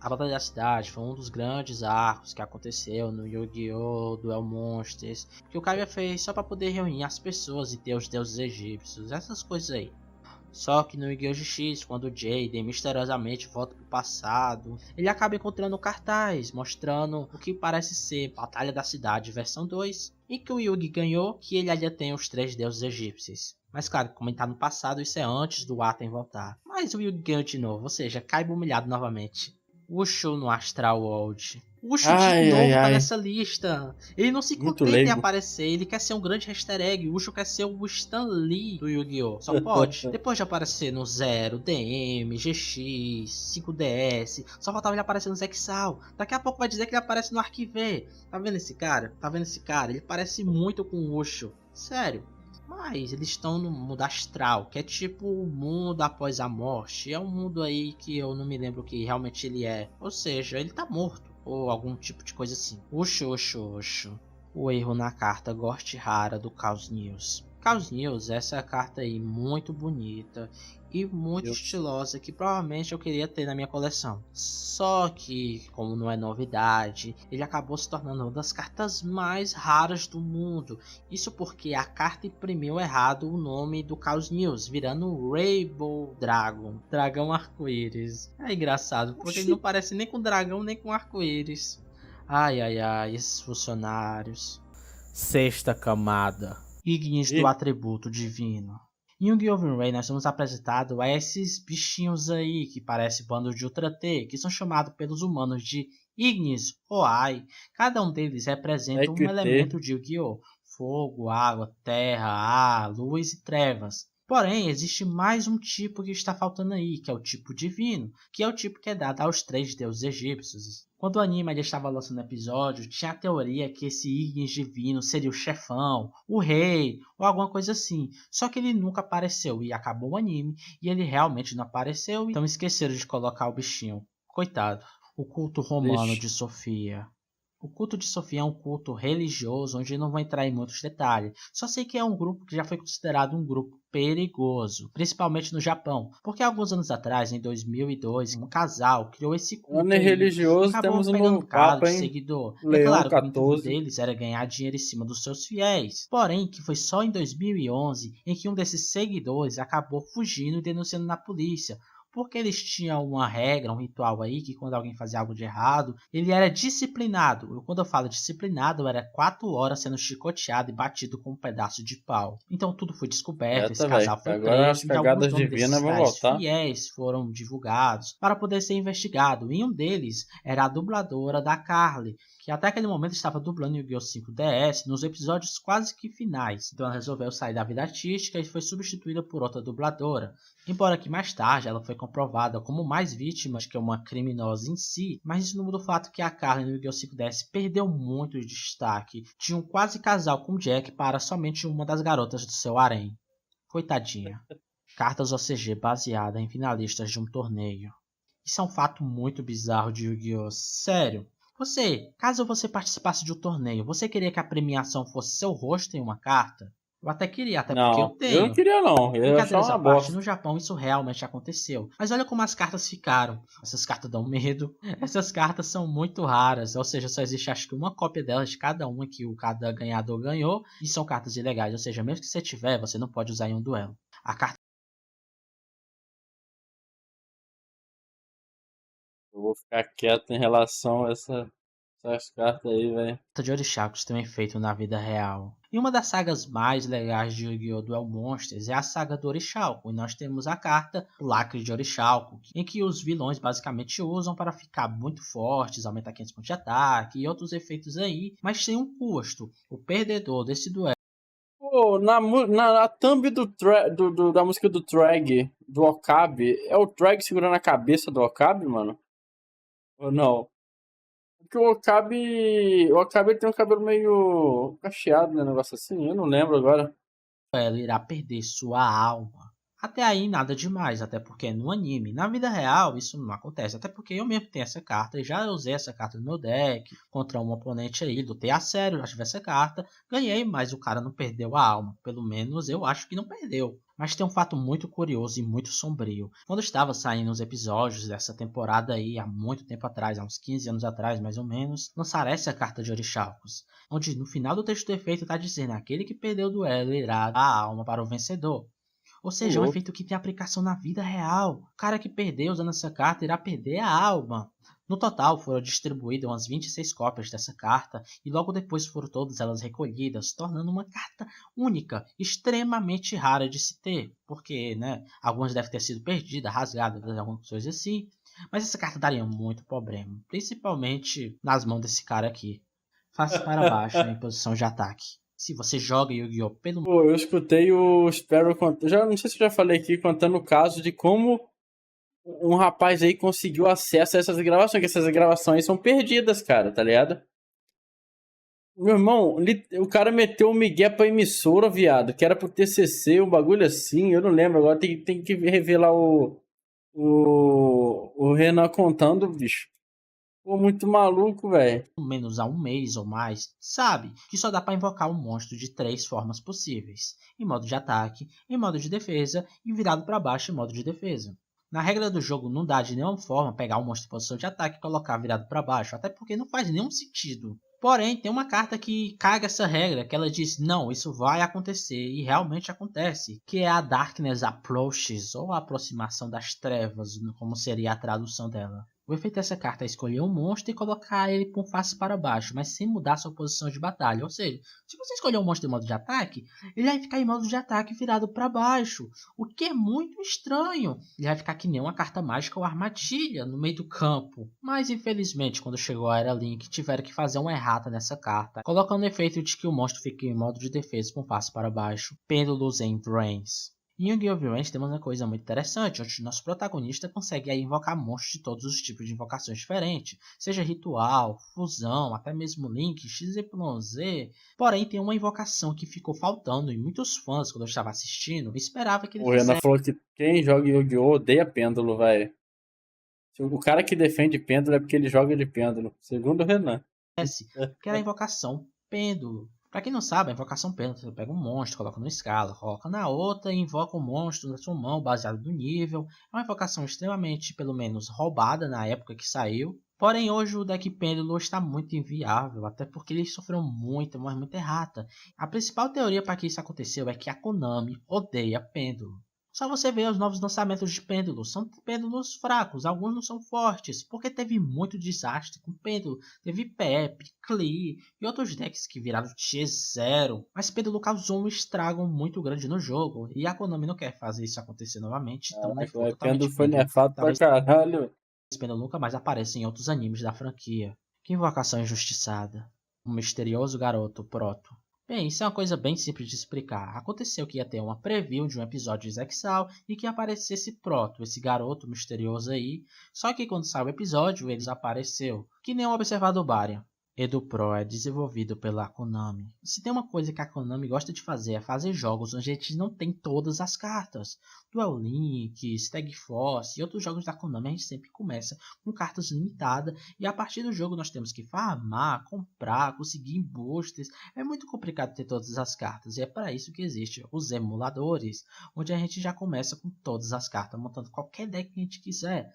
B: A Batalha da Cidade foi um dos grandes arcos que aconteceu no Yu-Gi-Oh! Duel Monsters, que o Kaiba fez só para poder reunir as pessoas e ter os deuses egípcios, essas coisas aí. Só que no Yu-Gi-Oh! GX, quando o Jaden misteriosamente volta pro passado, ele acaba encontrando um cartaz mostrando o que parece ser Batalha da Cidade, versão 2, em que o Yugi ganhou, que ele ainda tem os 3 deuses egípcios. Mas claro, como ele tá no passado, isso é antes do Aten voltar. Mas o Yugi ganhou de novo, ou seja, Kaiba humilhado novamente. Ushu no Astral World. Ushu
A: Ai,
B: de novo
A: ai,
B: tá
A: ai.
B: nessa lista. Ele não se
A: Muito
B: contenta em
A: leigo.
B: aparecer, ele quer ser um grande easter egg. Ushu quer ser o Stan Lee do Yu-Gi-Oh! Só pode. Depois de aparecer no Zero, DM, GX, 5DS, só faltava ele aparecer no Zexal. Daqui a pouco vai dizer que ele aparece no Arquive. Tá vendo esse cara? Tá vendo esse cara? Ele parece muito com o Ushu. Sério. Mas eles estão no mundo astral, que é tipo o mundo após a morte. É um mundo aí que eu não me lembro o que realmente ele é. Ou seja, ele tá morto. Ou algum tipo de coisa assim. Oxo. O erro na carta Ghost Rara do Chaos News. Chaos News, essa carta aí muito bonita e muito estilosa que provavelmente eu queria ter na minha coleção. Só que, como não é novidade, ele acabou se tornando uma das cartas mais raras do mundo. Isso porque a carta imprimiu errado o nome do Chaos News, virando Rainbow Dragon, dragão arco-íris. É engraçado, porque ele não parece nem com dragão nem com arco-íris. Ai, esses funcionários. Sexta camada. Ignis do atributo divino. Em Yu-Gi-Oh! Ray nós somos apresentados a esses bichinhos aí que parecem bandos de Ultra T, que são chamados pelos humanos de Ignis ou Ai. Cada um deles representa um elemento de Yu-Gi-Oh! Fogo, água, terra, ar, luz e trevas. Porém, existe mais um tipo que está faltando aí, que é o tipo divino, que é o tipo que é dado aos 3 deuses egípcios. Quando o anime ainda estava lançando episódio, tinha a teoria que esse Ignis divino seria o chefão, o rei, ou alguma coisa assim. Só que ele nunca apareceu e acabou o anime, e ele realmente não apareceu, então esqueceram de colocar o bichinho. Coitado. O culto romano de Sofia. O culto de Sofia é um culto religioso onde não vou entrar em muitos detalhes. Só sei que é um grupo que já foi considerado um grupo perigoso, principalmente no Japão, porque alguns anos atrás, em 2002, um casal criou esse culto
A: Ano religioso,
B: e acabou
A: temos um
B: pegando
A: novo
B: um bocado
A: Papa,
B: de
A: hein?
B: seguidor. É
A: Leão
B: claro que o intuito
A: 14.
B: deles era ganhar dinheiro em cima dos seus fiéis, porém que foi só em 2011 em que um desses seguidores acabou fugindo e denunciando na polícia, porque eles tinham uma regra, um ritual aí, que quando alguém fazia algo de errado, ele era disciplinado. Quando eu falo disciplinado, era 4 horas sendo chicoteado e batido com um pedaço de pau. Então tudo foi descoberto, esse casal foi
A: Agora as
B: preso e alguns
A: cagadas
B: nomes
A: divinas
B: desses
A: vão
B: caras
A: voltar.
B: fiéis foram divulgados para poder ser investigado. E um deles era a dubladora da Carly, que até aquele momento estava dublando Yu-Gi-Oh! 5DS nos episódios quase que finais. Então ela resolveu sair da vida artística e foi substituída por outra dubladora. Embora que mais tarde ela foi comprovada como mais vítima que uma criminosa em si, mas isso não muda o fato que a Carly no Yu-Gi-Oh! 5DS perdeu muito de destaque de um quase casal com Jack para somente uma das garotas do seu harém. Coitadinha. Cartas OCG baseada em finalistas de um torneio. Isso é um fato muito bizarro de Yu-Gi-Oh! Sério. Caso você participasse de um torneio, você queria que a premiação fosse seu rosto em uma carta? Eu até queria, até porque eu
A: Não,
B: tenho.
A: eu não queria não. Eu ia achar
B: Brincadeiras à
A: uma
B: parte,
A: bosta.
B: no Japão isso realmente aconteceu. Mas olha como as cartas ficaram. Essas cartas dão medo. Essas cartas são muito raras. Ou seja, só existe acho que uma cópia delas de cada uma que o cada ganhador ganhou. E são cartas ilegais. Ou seja, mesmo que você tiver, você não pode usar em um duelo. A carta
A: Eu vou ficar quieto em relação a essas cartas aí, velho.
B: de orixá costuma é feito na vida real. E uma das sagas mais legais de Yu-Gi-Oh! Duel Monsters é a saga do Orixalco, e nós temos a carta Lacre de Orixalco, em que os vilões basicamente usam para ficar muito fortes, aumentar 500 pontos de ataque e outros efeitos aí, mas tem um custo. O perdedor desse duelo
A: Pô, na thumb da música do Trag, do Okabe, é o Trag segurando a cabeça do Okabe, mano? Ou não? Porque o Okabe tem um cabelo meio cacheado, né? Negócio assim, eu não lembro agora.
B: irá perder sua alma. Até aí nada demais, até porque no anime, na vida real isso não acontece, até porque eu mesmo tenho essa carta e já usei essa carta no meu deck contra um oponente aí, lutei a sério, já tive essa carta, ganhei, mas o cara não perdeu a alma, pelo menos eu acho que não perdeu. Mas tem um fato muito curioso e muito sombrio. Quando estava saindo os episódios dessa temporada aí, há muito tempo atrás, há uns 15 anos atrás mais ou menos, lançaram essa carta de Orixalcos, onde no final do texto do efeito está dizendo aquele que perdeu o duelo irá dar a alma para o vencedor. Ou seja, é um efeito que tem aplicação na vida real. O cara que perdeu usando essa carta irá perder a alma. No total, foram distribuídas umas 26 cópias dessa carta e logo depois foram todas elas recolhidas, tornando uma carta única, extremamente rara de se ter, porque, né, algumas devem ter sido perdidas, rasgadas, alguma coisa assim. Mas essa carta daria muito problema, principalmente nas mãos desse cara aqui. Face para baixo em posição de ataque. Se você joga Yu-Gi-Oh! Pelo
A: Pô, eu escutei o Sparrow contando. Já não sei se eu já falei aqui, contando o caso de como um rapaz aí conseguiu acesso a essas gravações, que essas gravações são perdidas, cara, tá ligado? Meu irmão, o cara meteu o migué pra emissora, viado, que era pro TCC, um bagulho assim, eu não lembro, agora tem que revelar o Renan contando, bicho. Pô, muito maluco, velho.
B: menos a um mês ou mais, sabe que só dá para invocar um monstro de 3 formas possíveis: em modo de ataque, em modo de defesa e virado para baixo em modo de defesa. Na regra do jogo não dá de nenhuma forma pegar um monstro em posição de ataque e colocar virado para baixo, até porque não faz nenhum sentido. Porém, tem uma carta que caga essa regra, que ela diz, não, isso vai acontecer, e realmente acontece, que é a Darkness Approaches, ou a aproximação das trevas, como seria a tradução dela. O efeito dessa carta é escolher um monstro e colocar ele com face para baixo, mas sem mudar sua posição de batalha. Ou seja, se você escolher um monstro em modo de ataque, ele vai ficar em modo de ataque virado para baixo, o que é muito estranho. Ele vai ficar que nem uma carta mágica ou armadilha no meio do campo. Mas infelizmente, quando chegou a Era Link, tiveram que fazer uma errata nessa carta, colocando o efeito de que o monstro fique em modo de defesa com face para baixo, pêndulos em Brains. Em Yu-Gi-Oh! Violence temos uma coisa muito interessante, onde nosso protagonista consegue aí invocar monstros de todos os tipos de invocações diferentes, seja ritual, fusão, até mesmo Link, XYZ. Porém, tem uma invocação que ficou faltando e muitos fãs, quando eu estava assistindo, esperava que ele
A: O Renan falou que quem joga Yu-Gi-Oh! Odeia pêndulo, velho. O cara que defende pêndulo é porque ele joga de pêndulo, segundo o Renan.
B: que era a invocação pêndulo. Pra quem não sabe, a invocação pêndulo, você pega um monstro, coloca numa escala, coloca na outra e invoca um monstro na sua mão, baseado no nível. É uma invocação extremamente, pelo menos, roubada na época que saiu. Porém, hoje o deck pêndulo está muito inviável, até porque ele sofreu muito, mas muita errata. A principal teoria para que isso aconteceu é que a Konami odeia pêndulo. Só você vê os novos lançamentos de pêndulos, são pêndulos fracos, alguns não são fortes, porque teve muito desastre com pêndulo, teve Pep, Klee e outros decks que viraram Tier 0, mas pêndulo causou um estrago muito grande no jogo, e a Konami não quer fazer isso acontecer novamente, então nerfou totalmente
A: pêndulo foi
B: pêndulo.
A: nerfado pra caralho.
B: Esse pêndulo nunca mais aparece em outros animes da franquia. Que invocação injustiçada. Um misterioso garoto Proto. Bem, isso é uma coisa bem simples de explicar. Aconteceu que ia ter uma preview de um episódio de Zexal e que aparecesse Proto, esse garoto misterioso aí. Só que quando saiu o episódio, ele desapareceu. Que nem um observador Barian. Edu Pro é desenvolvido pela Konami. Se tem uma coisa que a Konami gosta de fazer é fazer jogos onde a gente não tem todas as cartas. Duel Link, Stag Force e outros jogos da Konami a gente sempre começa com cartas limitadas e a partir do jogo nós temos que farmar, comprar, conseguir boosters. É muito complicado ter todas as cartas e é para isso que existem os emuladores, onde a gente já começa com todas as cartas, montando qualquer deck que a gente quiser.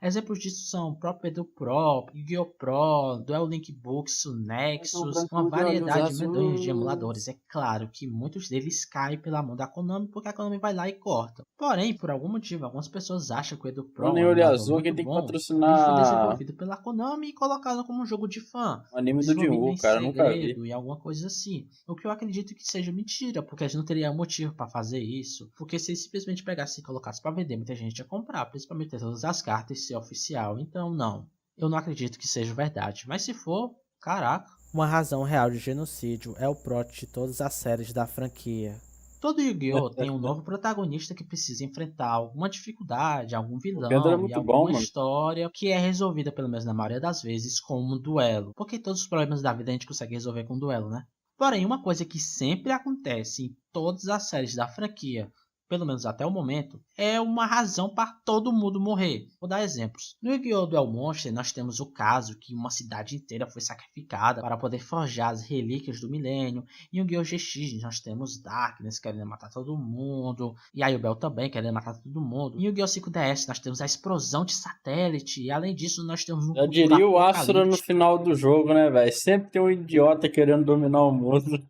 B: Exemplos disso são próprio Edu Pro, Yu-Gi-Oh! Pro, Duel Link Books, Nexus, uma variedade medonha de emuladores. É claro que muitos deles caem pela mão da Konami porque a Konami vai lá e corta. Porém, por algum motivo, algumas pessoas acham que o Edu Pro é um emulador muito
A: tem que
B: bom
A: patrocinar...
B: e foi desenvolvido pela Konami e colocado como um jogo de fã.
A: O anime do Jinwoo, cara, nunca vi.
B: E alguma coisa assim. O que eu acredito que seja mentira, porque a gente não teria motivo para fazer isso. Porque se eles simplesmente pegassem e colocassem para vender, muita gente ia comprar, principalmente todas as cartas ser oficial. Então, não. Eu não acredito que seja verdade. Mas se for, caraca.
E: Uma razão real de genocídio é o Proto de todas as séries da franquia.
B: Todo Yu-Gi-Oh! Tem um novo protagonista que precisa enfrentar alguma dificuldade, algum vilão
A: muito
B: e alguma
A: bom, mano.
B: história que é resolvida, pelo menos na maioria das vezes, com um duelo. Porque todos os problemas da vida a gente consegue resolver com um duelo, né? Porém, uma coisa que sempre acontece em todas as séries da franquia, pelo menos até o momento, é uma razão para todo mundo morrer. Vou dar exemplos. No Yu-Gi-Oh! Duel Monster, nós temos o caso que uma cidade inteira foi sacrificada para poder forjar as relíquias do milênio. Em Yu-Gi-Oh! GX, nós temos Darkness querendo matar todo mundo, e a Yubel também querendo matar todo mundo. Em Yu-Gi-Oh! 5DS, nós temos a explosão de satélite, e além disso, nós temos um
A: Já diria o Asura no final do jogo, né, velho? Sempre tem um idiota querendo dominar o mundo.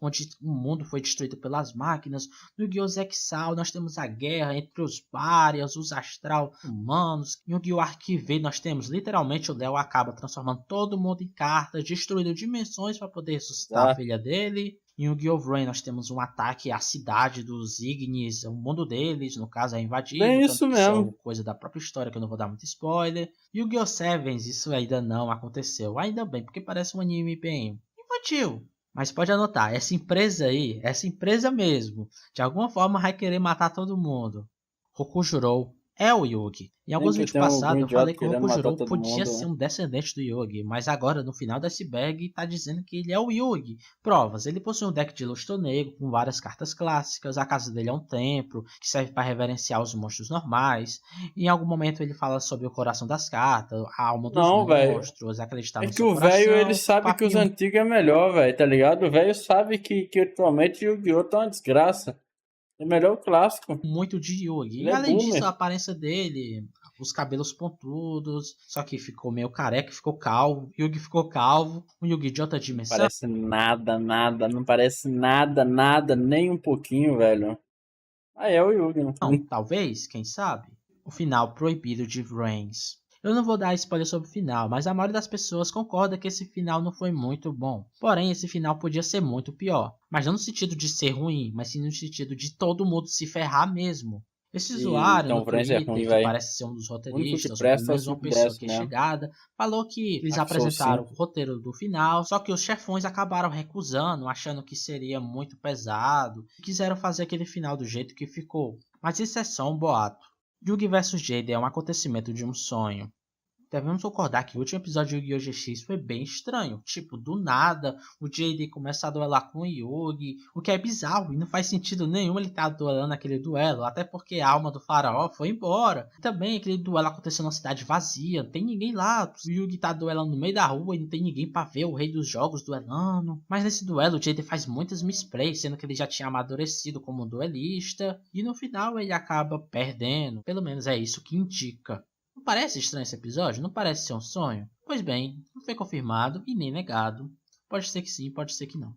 B: onde o mundo foi destruído pelas máquinas. No Yu-Gi-Oh! Zexal, nós temos a guerra entre os Barias, os Astral humanos. Em Yu-Gi-Oh! Arquive, nós temos literalmente o Léo acaba transformando todo mundo em cartas, destruindo dimensões para poder ressuscitar a filha dele. Em Yu-Gi-Oh! Vrain nós temos um ataque à cidade dos Ignis, o mundo deles, no caso é invadido,
A: Bem
B: tanto
A: isso
B: que
A: mesmo.
B: são coisa da própria história que eu não vou dar muito spoiler. Yu-Gi-Oh! Sevens, isso ainda não aconteceu, ainda bem, porque parece um anime bem infantil. Mas pode anotar, essa empresa aí, essa empresa mesmo, de alguma forma vai querer matar todo mundo. Rokujuro é o Yugi. Em alguns
A: Sempre
B: vídeos
A: tem algum
B: passados eu
A: idiota
B: falei que o
A: querendo matar
B: Rokujuro
A: todo
B: podia
A: mundo,
B: ser
A: né?
B: um descendente do Yugi, mas agora no final do iceberg tá dizendo que ele é o Yugi. Provas, ele possui um deck de Lustre Negro com várias cartas clássicas, a casa dele é um templo que serve para reverenciar os monstros normais. Em algum momento ele fala sobre o coração das cartas, a alma dos
A: Não, velho.
B: monstros, acreditar
A: É
B: no
A: que
B: seu
A: o velho, ele
B: coração,
A: sabe que os
B: papinho
A: antigos é melhor, velho, tá ligado? O velho sabe que atualmente o Yu-Gi-Oh! Tá uma desgraça. É melhor o clássico.
B: muito de Yugi.
A: Ele
B: E
A: é
B: além disso, a
A: boomer.
B: aparência dele, os cabelos pontudos, só que ficou meio careca, ficou calvo. Yugi ficou calvo, um Yugi de outra dimensão.
A: Parece nada, nada. Não parece nada, nada, nem um pouquinho, velho. Ah, é o Yugi, né?
B: Não, talvez, quem sabe? O final proibido de Vrains. Eu não vou dar spoiler sobre o final, mas a maioria das pessoas concorda que esse final não foi muito bom. Porém, esse final podia ser muito pior. Mas não no sentido de ser ruim, mas sim no sentido de todo mundo se ferrar mesmo. Esse
A: E
B: usuário
A: então
B: no
A: o Franz é
B: Twitter,
A: ruim,
B: que
A: velho.
B: parece ser um dos
A: O único que
B: roteiristas, ou pelo
A: presta é o
B: menos uma pessoa
A: 5DS
B: que é
A: mesmo.
B: chegada, falou que eles
A: Dark Souls
B: apresentaram
A: 5.
B: o roteiro do final, só que os chefões acabaram recusando, achando que seria muito pesado, e quiseram fazer aquele final do jeito que ficou. Mas isso é só um boato. Yugi vs Jade é um acontecimento de um sonho. Devemos concordar que o último episódio de Yu-Gi-Oh! GX foi bem estranho. Tipo, do nada, o JD começa a duelar com o Yugi, o que é bizarro e não faz sentido nenhum ele estar duelando aquele duelo, até porque a alma do faraó foi embora. Também aquele duelo aconteceu numa cidade vazia, não tem ninguém lá. O Yugi tá duelando no meio da rua e não tem ninguém pra ver o rei dos jogos duelando. Mas nesse duelo o JD faz muitas misplays, sendo que ele já tinha amadurecido como duelista, e no final ele acaba perdendo. Pelo menos é isso que indica. Não parece estranho esse episódio? Não parece ser um sonho? Pois bem, não foi confirmado e nem negado. Pode ser que sim, pode ser que não.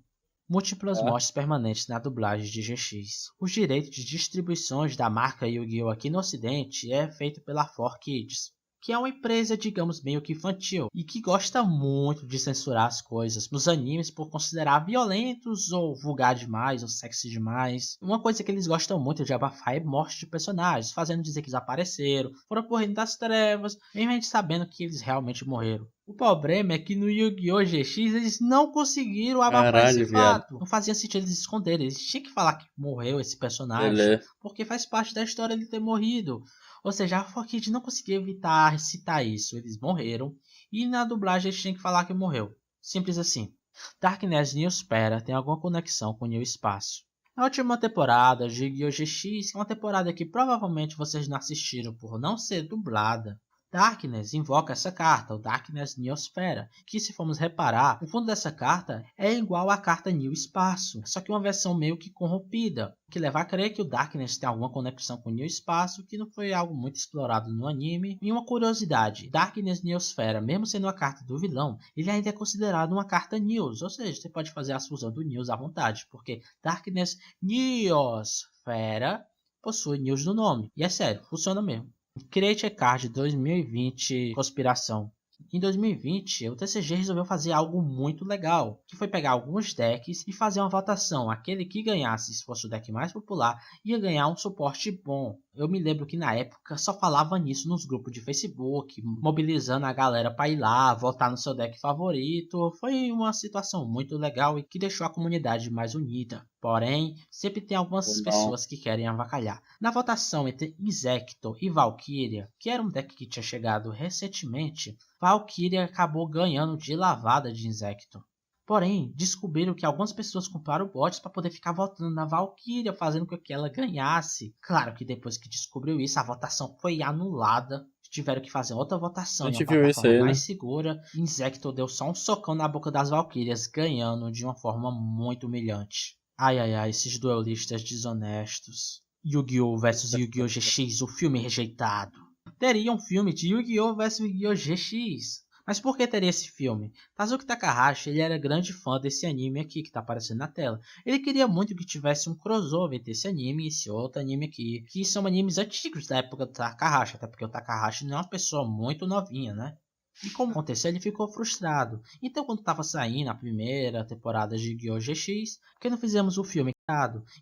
B: Múltiplas
A: É.
B: mortes permanentes na dublagem de GX. Os direitos de distribuições da marca Yu-Gi-Oh! Aqui no ocidente é feito pela 4Kids, que é uma empresa, digamos, meio que infantil, e que gosta muito de censurar as coisas nos animes por considerar violentos ou vulgar demais ou sexy demais. Uma coisa que eles gostam muito de abafar é morte de personagens, fazendo dizer que eles apareceram, foram pro reino das trevas, mesmo a gente sabendo que eles realmente morreram. O problema é que no Yu-Gi-Oh! GX eles não conseguiram abafar
A: Caralho,
B: esse
A: viado.
B: fato. Não fazia sentido eles esconderem, eles tinham que falar que morreu esse personagem,
A: Beleza.
B: porque faz parte da história ele ter morrido. Ou seja, a 4Kids não conseguiu evitar citar isso. Eles morreram. E na dublagem eles tinham que falar que morreu. Simples assim. Darkness New Spera tem alguma conexão com o New Espaço. Na última temporada de Yu-Gi-Oh! GX, é uma temporada que provavelmente vocês não assistiram por não ser dublada, Darkness invoca essa carta, o Darkness Neosphere, que se formos reparar, o fundo dessa carta é igual à carta New Espaço, só que uma versão meio que corrompida, o que leva a crer que o Darkness tem alguma conexão com o New Espaço, que não foi algo muito explorado no anime. E uma curiosidade, Darkness Neosphere, mesmo sendo uma carta do vilão, ele ainda é considerado uma carta News, ou seja, você pode fazer a fusão do News à vontade, porque Darkness Neosphere possui News no nome, e é sério, funciona mesmo. Create a Card 2020 Conspiração. Em 2020, o TCG resolveu fazer algo muito legal, que foi pegar alguns decks e fazer uma votação. Aquele que ganhasse, se fosse o deck mais popular, ia ganhar um suporte bom. Eu me lembro que na época só falava nisso nos grupos de Facebook, mobilizando a galera para ir lá, votar no seu deck favorito. Foi uma situação muito legal e que deixou a comunidade mais unida. Porém, sempre tem algumas pessoas que querem avacalhar. Na votação entre Insecto e Valkyria, que era um deck que tinha chegado recentemente, Valkyria acabou ganhando de lavada de Insecto. Porém, descobriram que algumas pessoas compraram bots para poder ficar votando na Valkyria, fazendo com que ela ganhasse. Claro que depois que descobriu isso, a votação foi anulada. Tiveram que fazer outra votação em uma plataforma mais segura. Insecto deu só um socão na boca das Valkyrias, ganhando de uma forma muito humilhante. Ai ai ai, esses duelistas desonestos. Yu-Gi-Oh! Vs Yu-Gi-Oh! GX, o filme rejeitado. Teria um filme de Yu-Gi-Oh! Vs Yu-Gi-Oh! GX. Mas por que teria esse filme? Kazuki Takahashi, ele era grande fã desse anime aqui que está aparecendo na tela. Ele queria muito que tivesse um crossover entre esse anime e esse outro anime aqui, que são animes antigos da época do Takahashi, até porque o Takahashi não é uma pessoa muito novinha, né? E como aconteceu, ele ficou frustrado. Então, quando estava saindo a primeira temporada de Yu-Gi-Oh! GX, por que não fizemos o filme?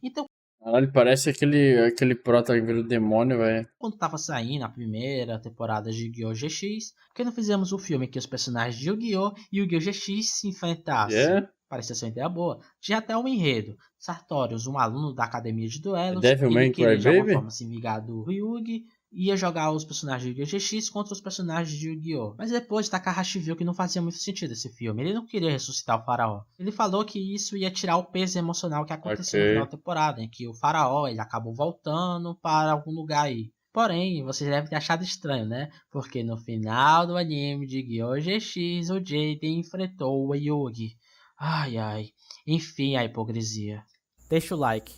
B: Então,
A: Caralho, parece aquele prota que vira o demônio, velho.
B: quando tava saindo a primeira temporada de Yu-Gi-Oh! GX, por que não fizemos o filme que os personagens de Yu-Gi-Oh! E Yu-Gi-Oh! GX se enfrentassem?
A: Yeah.
B: Parecia ser uma ideia boa. Tinha até um enredo. Sartorius, um aluno da academia de duelos,
A: Devilman
B: ele queria de alguma
A: Crybaby?
B: forma se vingar do Ryugi, ia jogar os personagens de Yu-Gi-Oh! GX contra os personagens de Yu-Gi-Oh! Mas depois Takahashi viu que não fazia muito sentido esse filme. Ele não queria ressuscitar o faraó. Ele falou que isso ia tirar o peso emocional que aconteceu no
A: Ok.
B: final da temporada, em que o faraó ele acabou voltando para algum lugar aí. Porém, vocês devem ter achado estranho, né? Porque no final do anime de Yu-Gi-Oh! GX, o Jaden enfrentou o Yugi. Ai ai. Enfim, a hipocrisia.
E: Deixa o like.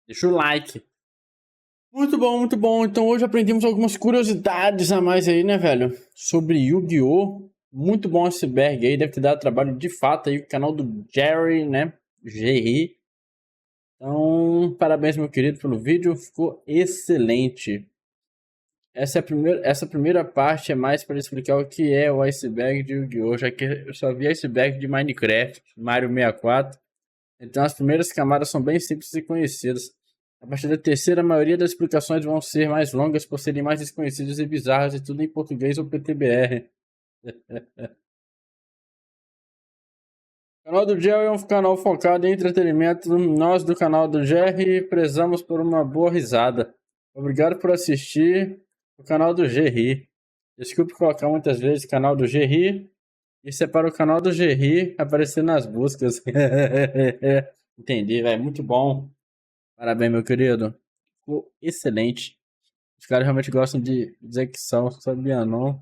A: Deixa o like. Muito bom, muito bom. Então hoje aprendemos algumas curiosidades a mais aí, né, velho? Sobre Yu-Gi-Oh! Muito bom esse iceberg aí. Deve ter dado trabalho de fato aí. O canal do Jerry, né? Jerry. Então, parabéns, meu querido, pelo vídeo. Ficou excelente. Essa primeira parte é mais para explicar o que é o iceberg de Yu-Gi-Oh! Já que eu só vi iceberg de Minecraft, Mario 64. Então as primeiras camadas são bem simples e conhecidas. A partir da terceira, a maioria das explicações vão ser mais longas por serem mais desconhecidas e bizarras e tudo em português ou PTBR. O canal do Jerry é um canal focado em entretenimento. Nós do canal do Jerry prezamos por uma boa risada. Obrigado por assistir o canal do Jerry. Desculpe colocar muitas vezes o canal do Jerry. Isso é para o canal do Jerry aparecer nas buscas. Entendi, velho. Muito bom. Parabéns, meu querido. Ficou excelente. Os caras realmente gostam de dizer que são, sabia não?